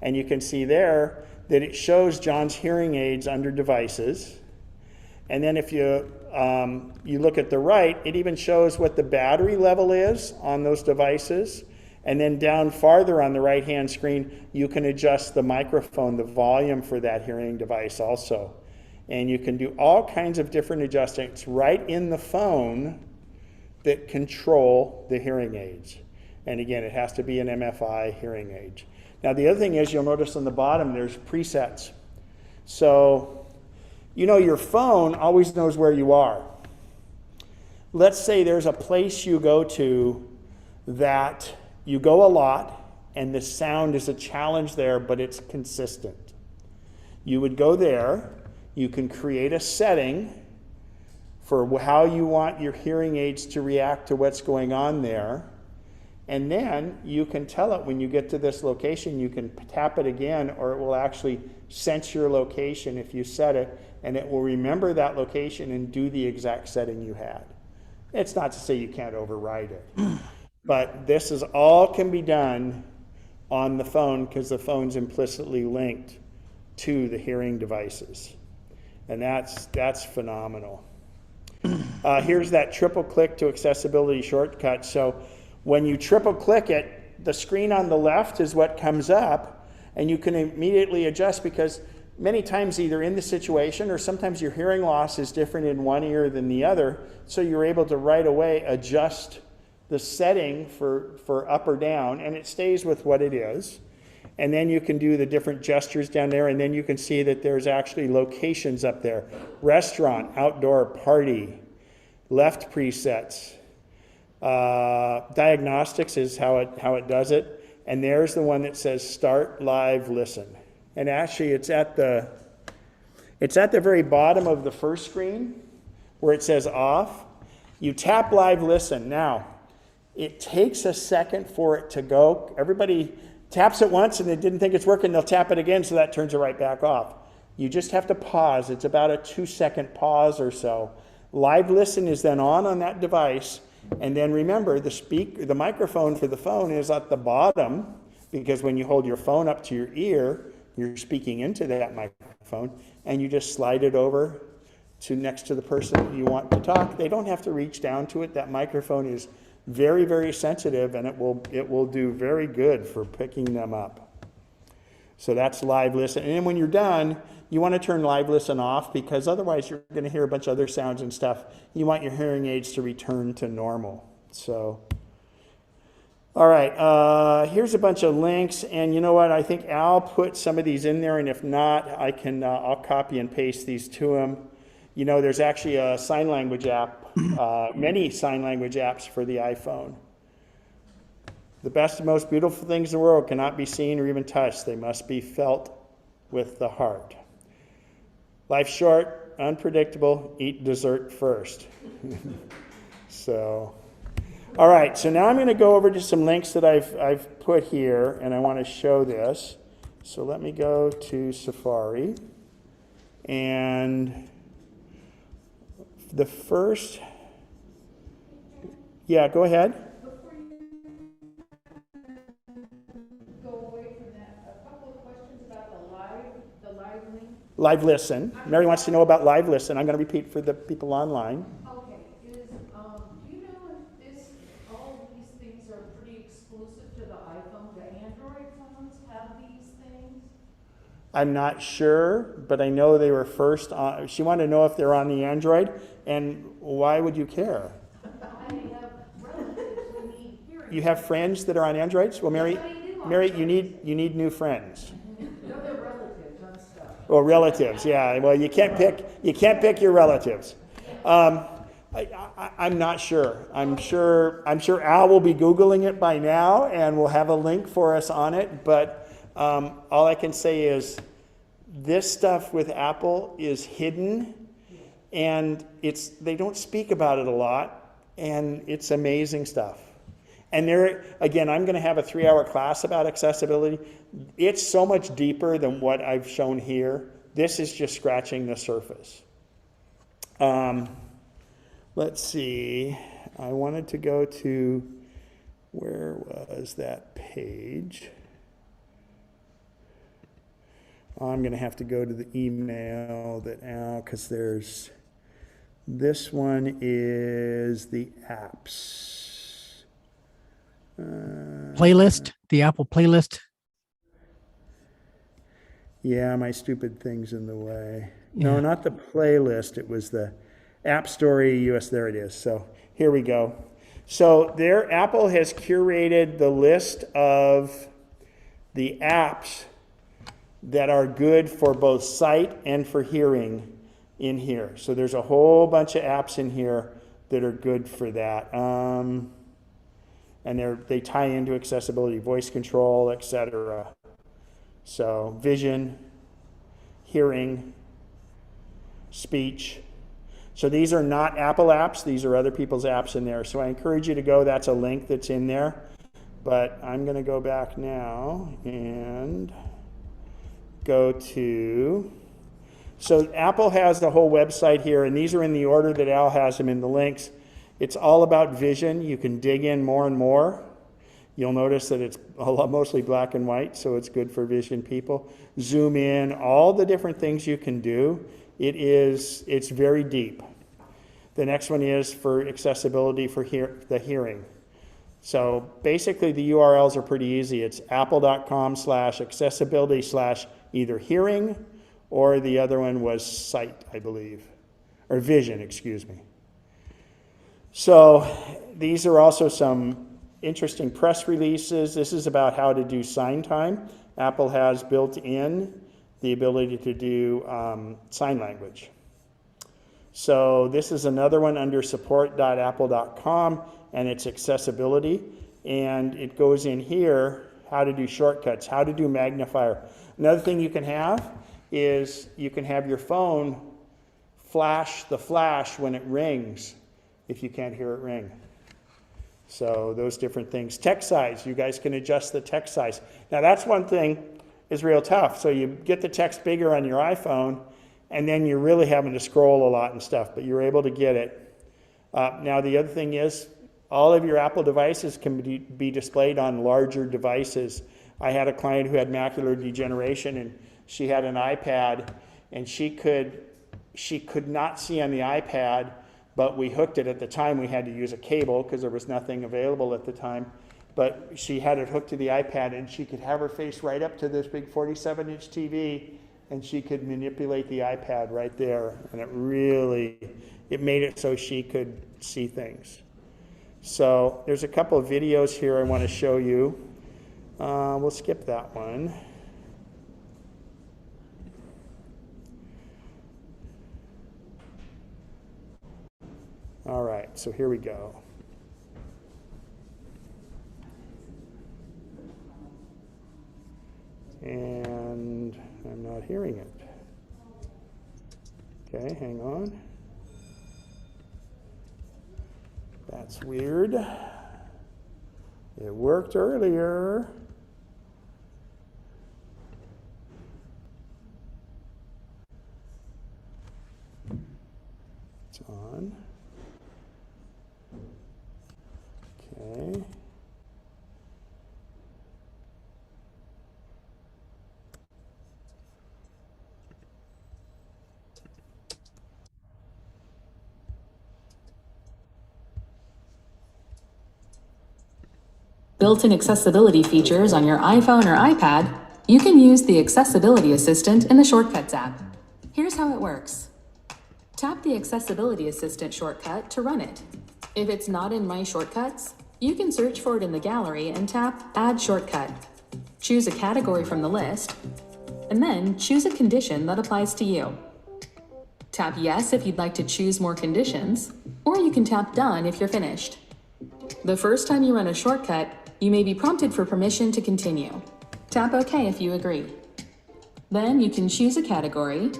And you can see there that it shows John's hearing aids under devices. And then if you look at the right, it even shows what the battery level is on those devices. And then down farther on the right-hand screen, you can adjust the microphone, the volume for that hearing device also. And you can do all kinds of different adjustments right in the phone that control the hearing aids. And again, it has to be an MFI hearing aid. Now the other thing is, you'll notice on the bottom there's presets. So, you know, your phone always knows where you are. Let's say there's a place you go to that you go a lot and the sound is a challenge there, but it's consistent. You would go there, you can create a setting for how you want your hearing aids to react to what's going on there. And then you can tell it when you get to this location, you can tap it again, or it will actually sense your location if you set it, and it will remember that location and do the exact setting you had. It's not to say you can't override it, but this is all can be done on the phone because the phone's implicitly linked to the hearing devices. And that's phenomenal. Here's that triple click to accessibility shortcut. So when you triple click it, the screen on the left is what comes up, and you can immediately adjust because many times either in the situation or sometimes your hearing loss is different in one ear than the other, so you're able to right away adjust the setting for up or down, and it stays with what it is. And then you can do the different gestures down there, and then you can see that there's actually locations up there. Restaurant, outdoor, party, left presets. Diagnostics is how it does it. And there's the one that says start live listen. And actually it's at the very bottom of the first screen where it says off. You tap live listen. Now, it takes a second for it to go. Everybody taps it once and it didn't think it's working, they'll tap it again, so that turns it right back off. You just have to pause. It's about a 2-second pause or so. Live listen is then on that device, and then remember the microphone for the phone is at the bottom, because when you hold your phone up to your ear, you're speaking into that microphone, and you just slide it over to next to the person that you want to talk. They don't have to reach down to it. That microphone is very, very sensitive, and it will do very good for picking them up. So that's live listen. And then when you're done, you want to turn live listen off, because otherwise you're going to hear a bunch of other sounds and stuff. You want your hearing aids to return to normal. So, all right, here's a bunch of links, and you know what? I think Al put some of these in there, and if not, I'll copy and paste these to him. You know, there's actually a sign language app, many sign language apps for the iPhone. The best and most beautiful things in the world cannot be seen or even touched. They must be felt with the heart. Life's short, unpredictable, eat dessert first. So, All right, so now I'm going to go over to some links that I've put here, and I want to show this. So let me go to Safari. And the first, yeah, go ahead. Before you go away from that, a couple of questions about the live link. Live Listen. Mary wants to know about Live Listen. I'm going to repeat for the people online. Okay, do you know if all these things are pretty exclusive to the iPhone? The Android phones have these things? I'm not sure, but I know they were first on. She wanted to know if they're on the Android, and why would you care? I have relatives who need hearing. You have friends that are on Androids? Well, Mary, Yes, I do. Mary, you need new friends. No, they're relatives on stuff. Well, relatives, yeah. Well, you can't pick your relatives. I'm not sure. I'm sure Al will be Googling it by now, and will have a link for us on it. But all I can say is this stuff with Apple is hidden, and they don't speak about it a lot, and it's amazing stuff. And again, I'm going to have a 3-hour class about accessibility. It's so much deeper than what I've shown here. This is just scratching the surface. Let's see. I wanted to go to, where was that page? I'm going to have to go to the email because this one is the apps. Playlist, the Apple playlist. Yeah, my stupid thing's in the way. Yeah. No, not the playlist. It was the App Store US. There it is. So here we go. So Apple has curated the list of the apps that are good for both sight and for hearing in here. So there's a whole bunch of apps in here that are good for that. And they tie into accessibility, voice control, etc. So vision, hearing, speech. So these are not Apple apps. These are other people's apps in there. So I encourage you to go. That's a link that's in there. But I'm going to go back now and go to, so Apple has the whole website here, and these are in the order that Al has them in the links. It's all about vision. You can dig in more and more. You'll notice that it's mostly black and white, so it's good for vision people. Zoom in, all the different things you can do. It's very deep. The next one is for accessibility for the hearing. So basically the URLs are pretty easy. It's apple.com/accessibility/ either hearing, or the other one was sight, I believe, or vision, excuse me. So these are also some interesting press releases. This is about how to do sign time. Apple has built in the ability to do sign language. So this is another one under support.apple.com, and it's accessibility. And it goes in here, how to do shortcuts, how to do magnifier. Another thing you can have is you can have your phone flash the flash when it rings if you can't hear it ring. So those different things. Text size, you guys can adjust the text size. Now that's one thing is real tough. So you get the text bigger on your iPhone, and then you're really having to scroll a lot and stuff, but you're able to get it. Now the other thing is all of your Apple devices can be displayed on larger devices. I had a client who had macular degeneration, and she had an iPad, and she could not see on the iPad, but we hooked it. At the time we had to use a cable because there was nothing available at the time, but she had it hooked to the iPad, and she could have her face right up to this big 47-inch TV, and she could manipulate the iPad right there, and it made it so she could see things. So there's a couple of videos here I want to show you. We'll skip that one. All right, so here we go. And I'm not hearing it. Okay, hang on. That's weird. It worked earlier. It's on. Okay. Built-in accessibility features on your iPhone or iPad, you can use the Accessibility Assistant in the Shortcuts app. Here's how it works. Tap the Accessibility Assistant shortcut to run it. If it's not in My Shortcuts, you can search for it in the gallery and tap Add Shortcut. Choose a category from the list, and then choose a condition that applies to you. Tap Yes if you'd like to choose more conditions, or you can tap Done if you're finished. The first time you run a shortcut, you may be prompted for permission to continue. Tap OK if you agree. Then you can choose a category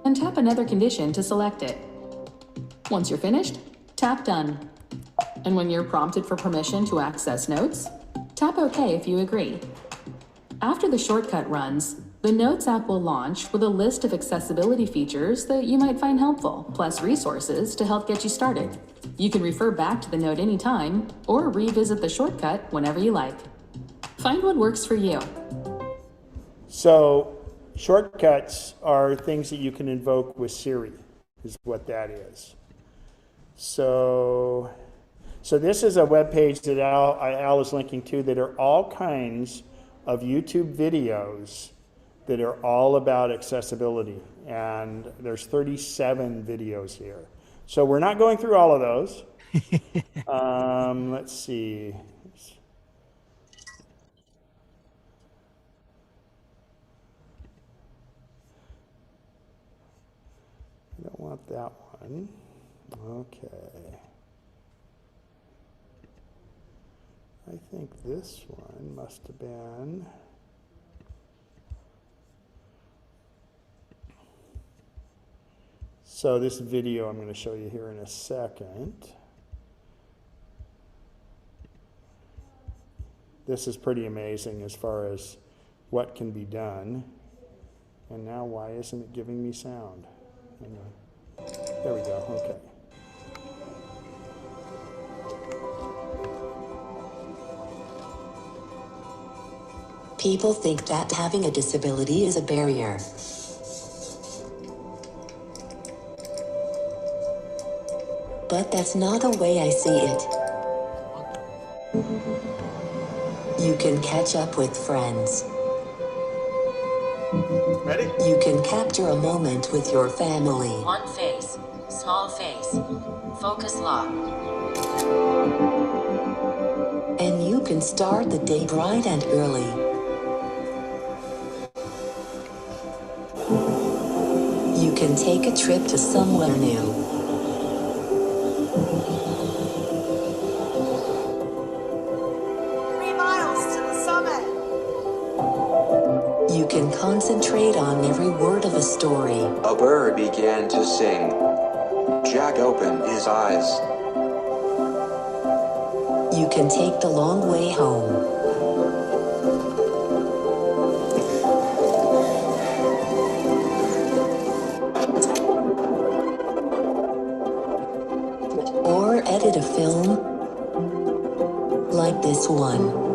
and tap another condition to select it. Once you're finished, tap Done. And when you're prompted for permission to access notes, tap OK if you agree. After the shortcut runs, the Notes app will launch with a list of accessibility features that you might find helpful, plus resources to help get you started. You can refer back to the note anytime or revisit the shortcut whenever you like. Find what works for you. So shortcuts are things that you can invoke with Siri, is what that is. So this is a web page that Al is linking to that are all kinds of YouTube videos that are all about accessibility. And there's 37 videos here. So we're not going through all of those. Let's see. I don't want that one. Okay. I think this one must have been. So this video I'm going to show you here in a second. This is pretty amazing as far as what can be done. And now why isn't it giving me sound? Hang on. There we go, okay. People think that having a disability is a barrier. But that's not the way I see it. You can catch up with friends. Ready? You can capture a moment with your family. One face, small face, focus lock. And you can start the day bright and early. You can take a trip to somewhere new. 3 miles to the summit. You can concentrate on every word of a story. A bird began to sing. Jack opened his eyes. You can take the long way home. Or edit a film like this one.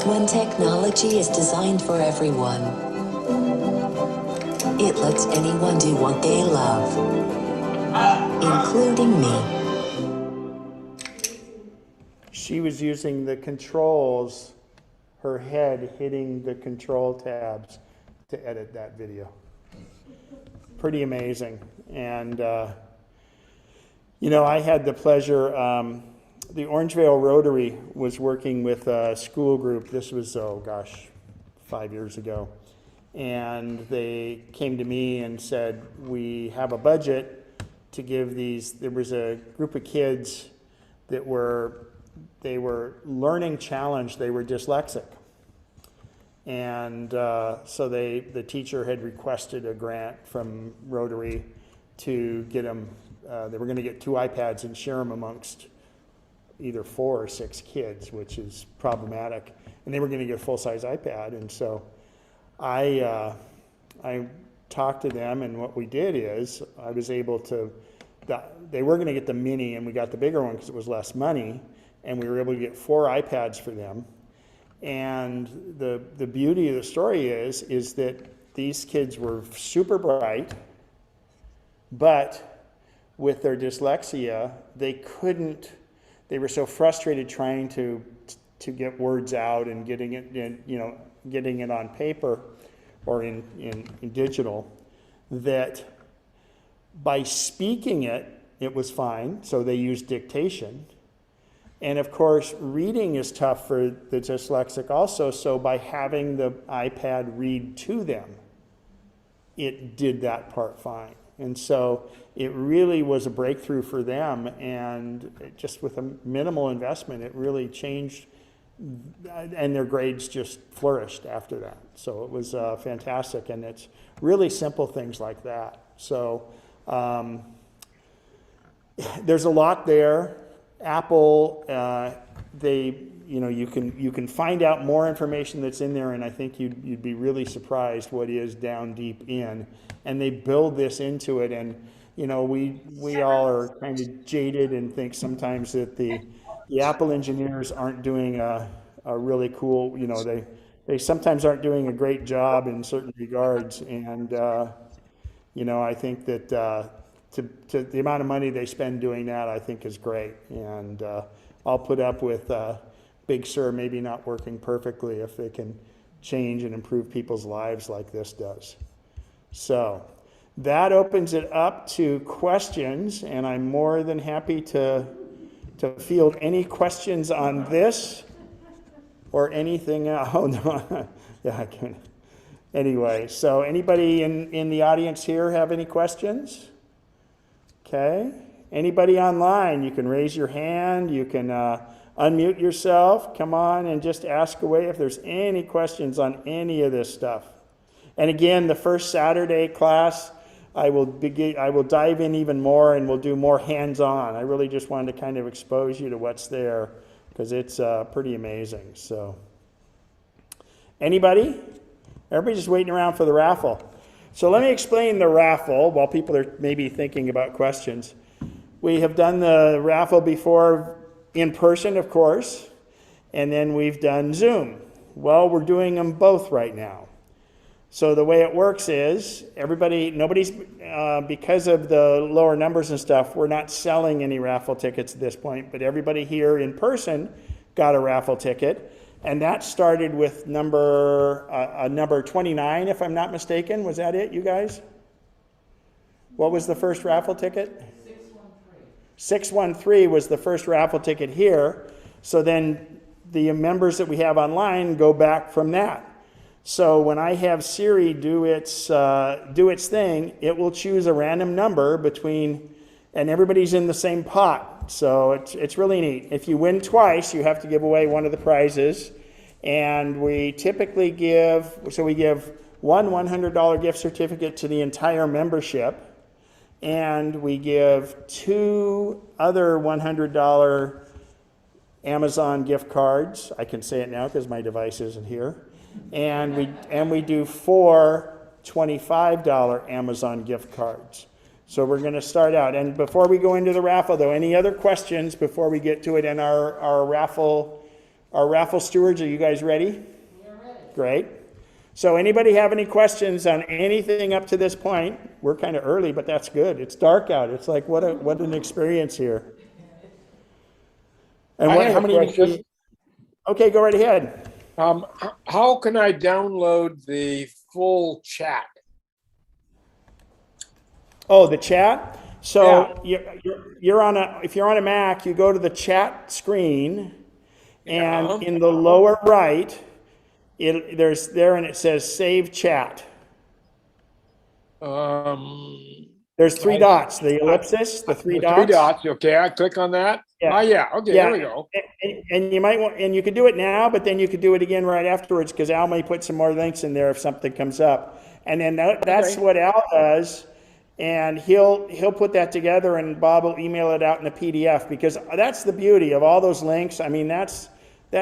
When technology is designed for everyone, it lets anyone do what they love, including me. She was using the controls, her head hitting the control tabs to edit that video. Pretty amazing. And, you know, I had the pleasure, the Orangevale Rotary was working with a school group. This was, 5 years ago. And they came to me and said, we have a budget to give these, there was a group of kids that they were learning challenged, they were dyslexic. And so the teacher had requested a grant from Rotary to get them. They were going to get 2 iPads and share them amongst either 4 or 6 kids, which is problematic. And they were going to get a full-size iPad, and so I talked to them, and what we did is I was able to. They were going to get the mini, and we got the bigger one because it was less money, and we were able to get 4 iPads for them. And the beauty of the story is that these kids were super bright, but with their dyslexia, they were so frustrated trying to get words out and getting it on paper or in digital, that by speaking it was fine, so they used dictation. And of course, reading is tough for the dyslexic also, so by having the iPad read to them, it did that part fine. And so it really was a breakthrough for them, and just with a minimal investment, it really changed, and their grades just flourished after that. So it was fantastic, and it's really simple things like that. So there's a lot there. Apple, you can find out more information that's in there, and I think you'd be really surprised what is down deep in. And they build this into it, and we all are kind of jaded and think sometimes that the Apple engineers aren't doing a really cool, they sometimes aren't doing a great job in certain regards, and I think that to the amount of money they spend doing that, I think is great. And I'll put up with Big Sur maybe not working perfectly if they can change and improve people's lives like this does. So that opens it up to questions, and I'm more than happy to field any questions on this or anything else. Oh, no. Yeah, I can. Anyway, so anybody in the audience here have any questions? Okay. Anybody online, you can raise your hand, you can unmute yourself, come on and just ask away if there's any questions on any of this stuff. And again, the first Saturday class, I will dive in even more, and we'll do more hands-on. I really just wanted to kind of expose you to what's there, because it's pretty amazing. So, anybody? Everybody's just waiting around for the raffle. So let me explain the raffle while people are maybe thinking about questions. We have done the raffle before in person, of course, and then we've done Zoom. Well, we're doing them both right now. So the way it works is nobody's, because of the lower numbers and stuff, we're not selling any raffle tickets at this point, but everybody here in person got a raffle ticket. And that started with number 29, if I'm not mistaken. Was that it, you guys? What was the first raffle ticket? 613 was the first raffle ticket here. So then the members that we have online go back from that. So when I have Siri do its thing, it will choose a random number between, and everybody's in the same pot. So it's really neat. If you win twice, you have to give away one of the prizes. And we typically give one $100 gift certificate to the entire membership. And we give 2 other $100 Amazon gift cards. I can say it now because my device isn't here. And we do 4 $25 Amazon gift cards. So we're going to start out. And before we go into the raffle, though, any other questions before we get to it? And our raffle stewards, are you guys ready? We're ready. Great. So anybody have any questions on anything up to this point? We're kind of early, but that's good. It's dark out. It's like, what an experience here. And how many? Question. Okay, go right ahead. How can I download the full chat? Oh, the chat? So you're on if you're on a Mac, you go to the chat screen, and in the lower right, there's and it says save chat. There's 3 dots, the ellipsis, the 3 dots. 3 dots. Okay, I click on that. Yeah. Okay, there we go. And you might want, and you could do it now, but then you could do it again right afterwards, because Al may put some more links in there if something comes up. And then that's what Al does. and he'll put that together, and Bob will email it out in a PDF, because that's the beauty of all those links. I mean, that's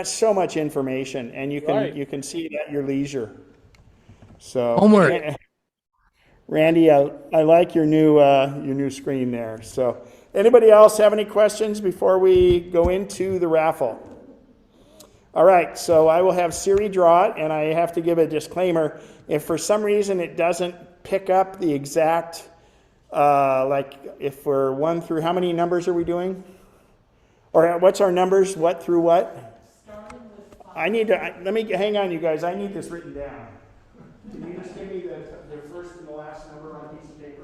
so much information, and you can see it at your leisure. So Homework. Randy, I like your new screen there. So anybody else have any questions before we go into the raffle? All right, so I will have Siri draw it, and I have to give a disclaimer. If for some reason it doesn't pick up the exact, like if we're 1 through, how many numbers are we doing? Or what's our numbers, what through what? I need to, let me, hang on you guys, I need this written down. Can you just give me the first and the last number on a piece of paper?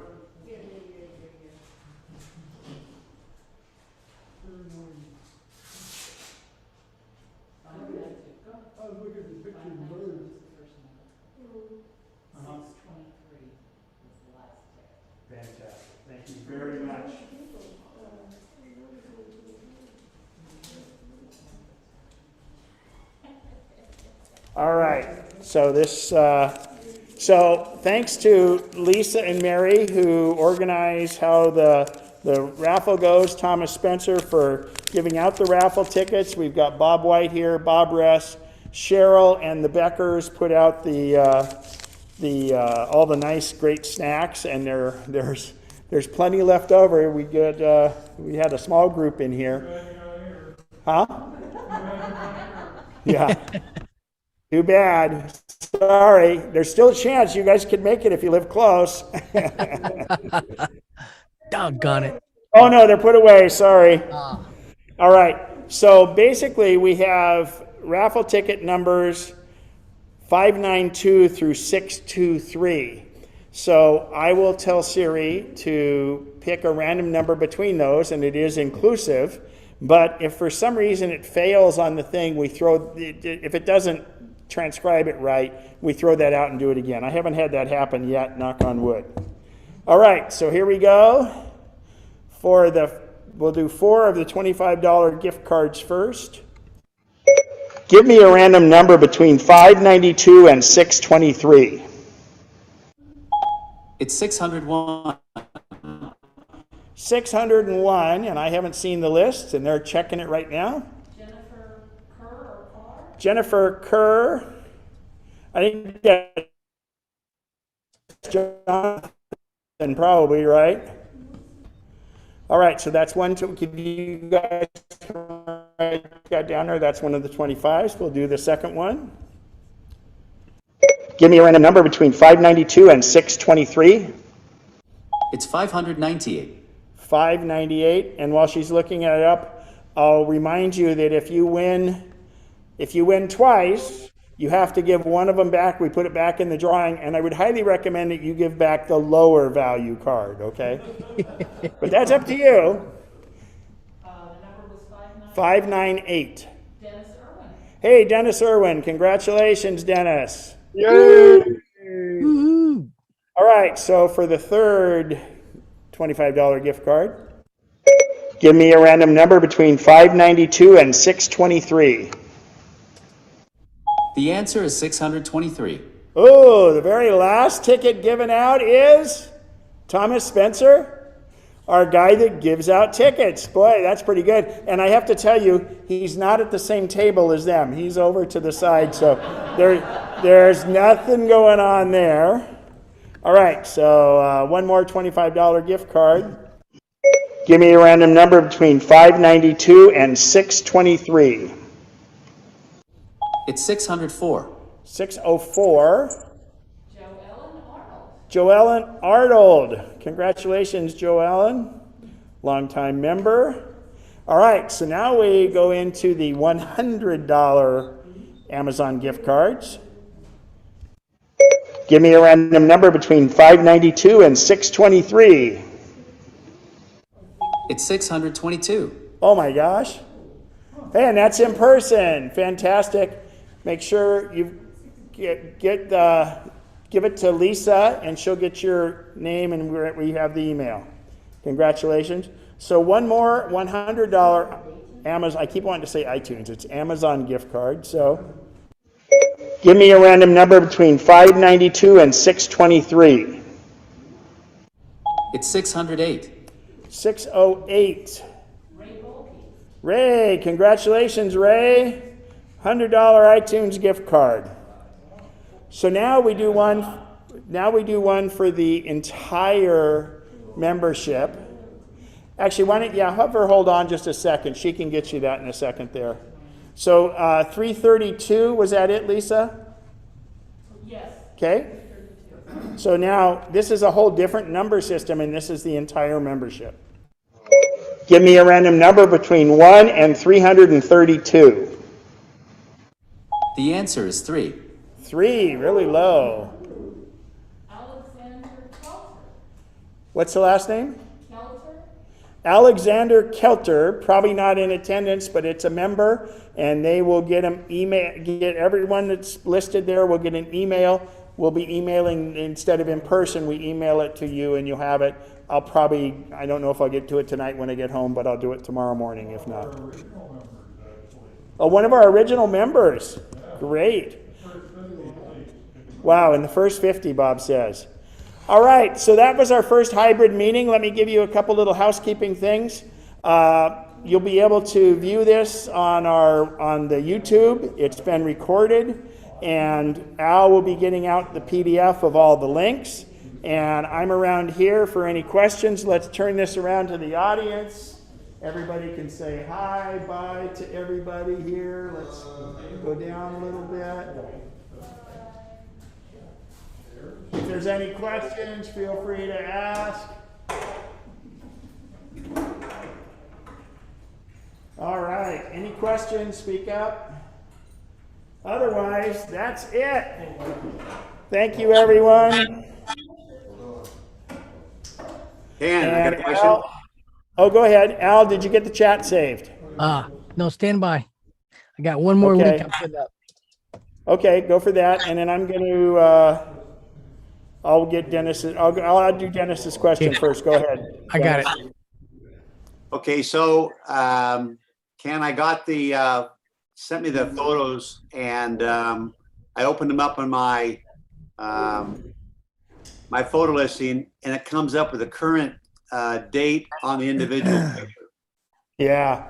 I was looking at the picture of the birds. 623 is the last ticket. Fantastic. Thank you very much. All right. So this, so thanks to Lisa and Mary who organize how the raffle goes. Thomas Spencer for giving out the raffle tickets. We've got Bob White here, Bob Ress, Cheryl, and the Beckers put out all the nice, great snacks, and there's plenty left over. We had a small group in here. Huh? Yeah. Too bad. Sorry. There's still a chance you guys could make it if you live close. Doggone it. Oh no, they're put away. Sorry. All right. So basically, we have raffle ticket numbers 592 through 623. So I will tell Siri to pick a random number between those, and it is inclusive. But if for some reason it fails on the thing, if it doesn't transcribe it right, we throw that out and do it again. I haven't had that happen yet, knock on wood. All right, so here we go. We'll do 4 of the $25 gift cards first. Give me a random number between 592 and 623. It's 601. 601, and I haven't seen the list, and they're checking it right now. Jennifer Kerr. I think that's Jonathan, probably, right? All right, so that's one to give you guys got down there. That's one of the 25s. We'll do the second one. Give me a random number between 592 and 623. It's 598. 598. And while she's looking it up, I'll remind you that if you win twice, you have to give one of them back. We put it back in the drawing, and I would highly recommend that you give back the lower value card, okay? But that's up to you. The number was 598. Dennis Irwin. Hey, Dennis Irwin. Congratulations, Dennis. Yay! All right, so for the third $25 gift card, give me a random number between 592 and 623. The answer is 623. Oh, the very last ticket given out is Thomas Spencer, our guy that gives out tickets. Boy, that's pretty good. And I have to tell you, he's not at the same table as them. He's over to the side, so there's nothing going on there. All right, so one more $25 gift card. Give me a random number between 592 and 623. It's 604. 604. Joellen Arnold. Joellen Arnold. Congratulations, Joellen. Longtime member. All right, so now we go into the $100 Amazon gift cards. Give me a random number between 592 and 623. It's 622. Oh my gosh. Hey, and that's in person. Fantastic. Make sure you give it to Lisa, and she'll get your name, and we have the email. Congratulations. So one more $100 Amazon. I keep wanting to say iTunes. It's Amazon gift card. So give me a random number between 592 and 623. It's 608. 608. Ray, congratulations, Ray. $100 iTunes gift card. So now we do one. Now we do one for the entire membership. Actually, why don't hold on just a second. She can get you that in a second there. So 332, was that it, Lisa? Yes. Okay. So now this is a whole different number system, and this is the entire membership. Give me a random number between 1 and 332. The answer is 3. 3, really low. Alexander Kelter. What's the last name? Kelter? Alexander Kelter, probably not in attendance, but it's a member, and they will get everyone that's listed there will get an email. We'll be emailing, instead of in person, we email it to you and you'll have it. I don't know if I'll get to it tonight when I get home, but I'll do it tomorrow morning if not. Oh, one of our original members. Great. Wow, in the first 50, Bob says. All right, so that was our first hybrid meeting. Let me give you a couple little housekeeping things. You'll be able to view this on the YouTube. It's been recorded, and Al will be getting out the PDF of all the links. And I'm around here for any questions. Let's turn this around to the audience. Everybody can say hi, bye to everybody here. Let's go down a little bit. If there's any questions, feel free to ask. All right, any questions, speak up. Otherwise, that's it. Thank you, everyone. Dan, I got a question. Al, go ahead. Al, did you get the chat saved? No, stand by. I got one more link I'm putting up. Okay, go for that, and then I'm going to. I'll get Dennis. I'll do Dennis's question first. Go ahead. I got it. Okay, so Ken, I got sent me the photos, and I opened them up on my my photo listing, and it comes up with the current date on the individual picture. Yeah.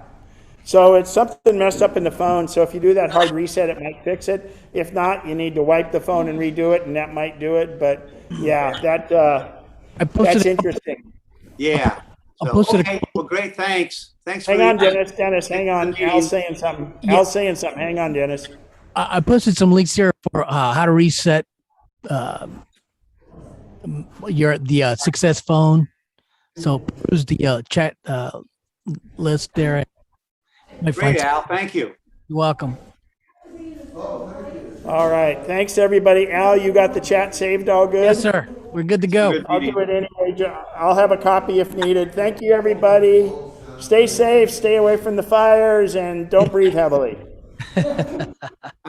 So it's something messed up in the phone. So if you do that hard reset, it might fix it. If not, you need to wipe the phone and redo it, and that might do it. But yeah, that's interesting. Yeah. So, okay. Well, great. Thanks. Hang on, Dennis. Dennis, hang on. Al's saying something. Al's saying something. Hang on, Dennis. I posted some links here for how to reset the Success phone. So peruse the chat list there. Great, Al. Thank you. You're welcome. All right. Thanks, everybody. Al, you got the chat saved all good? Yes, sir. We're good to go. I'll do it anyway. I'll have a copy if needed. Thank you, everybody. Stay safe, stay away from the fires, and don't breathe heavily.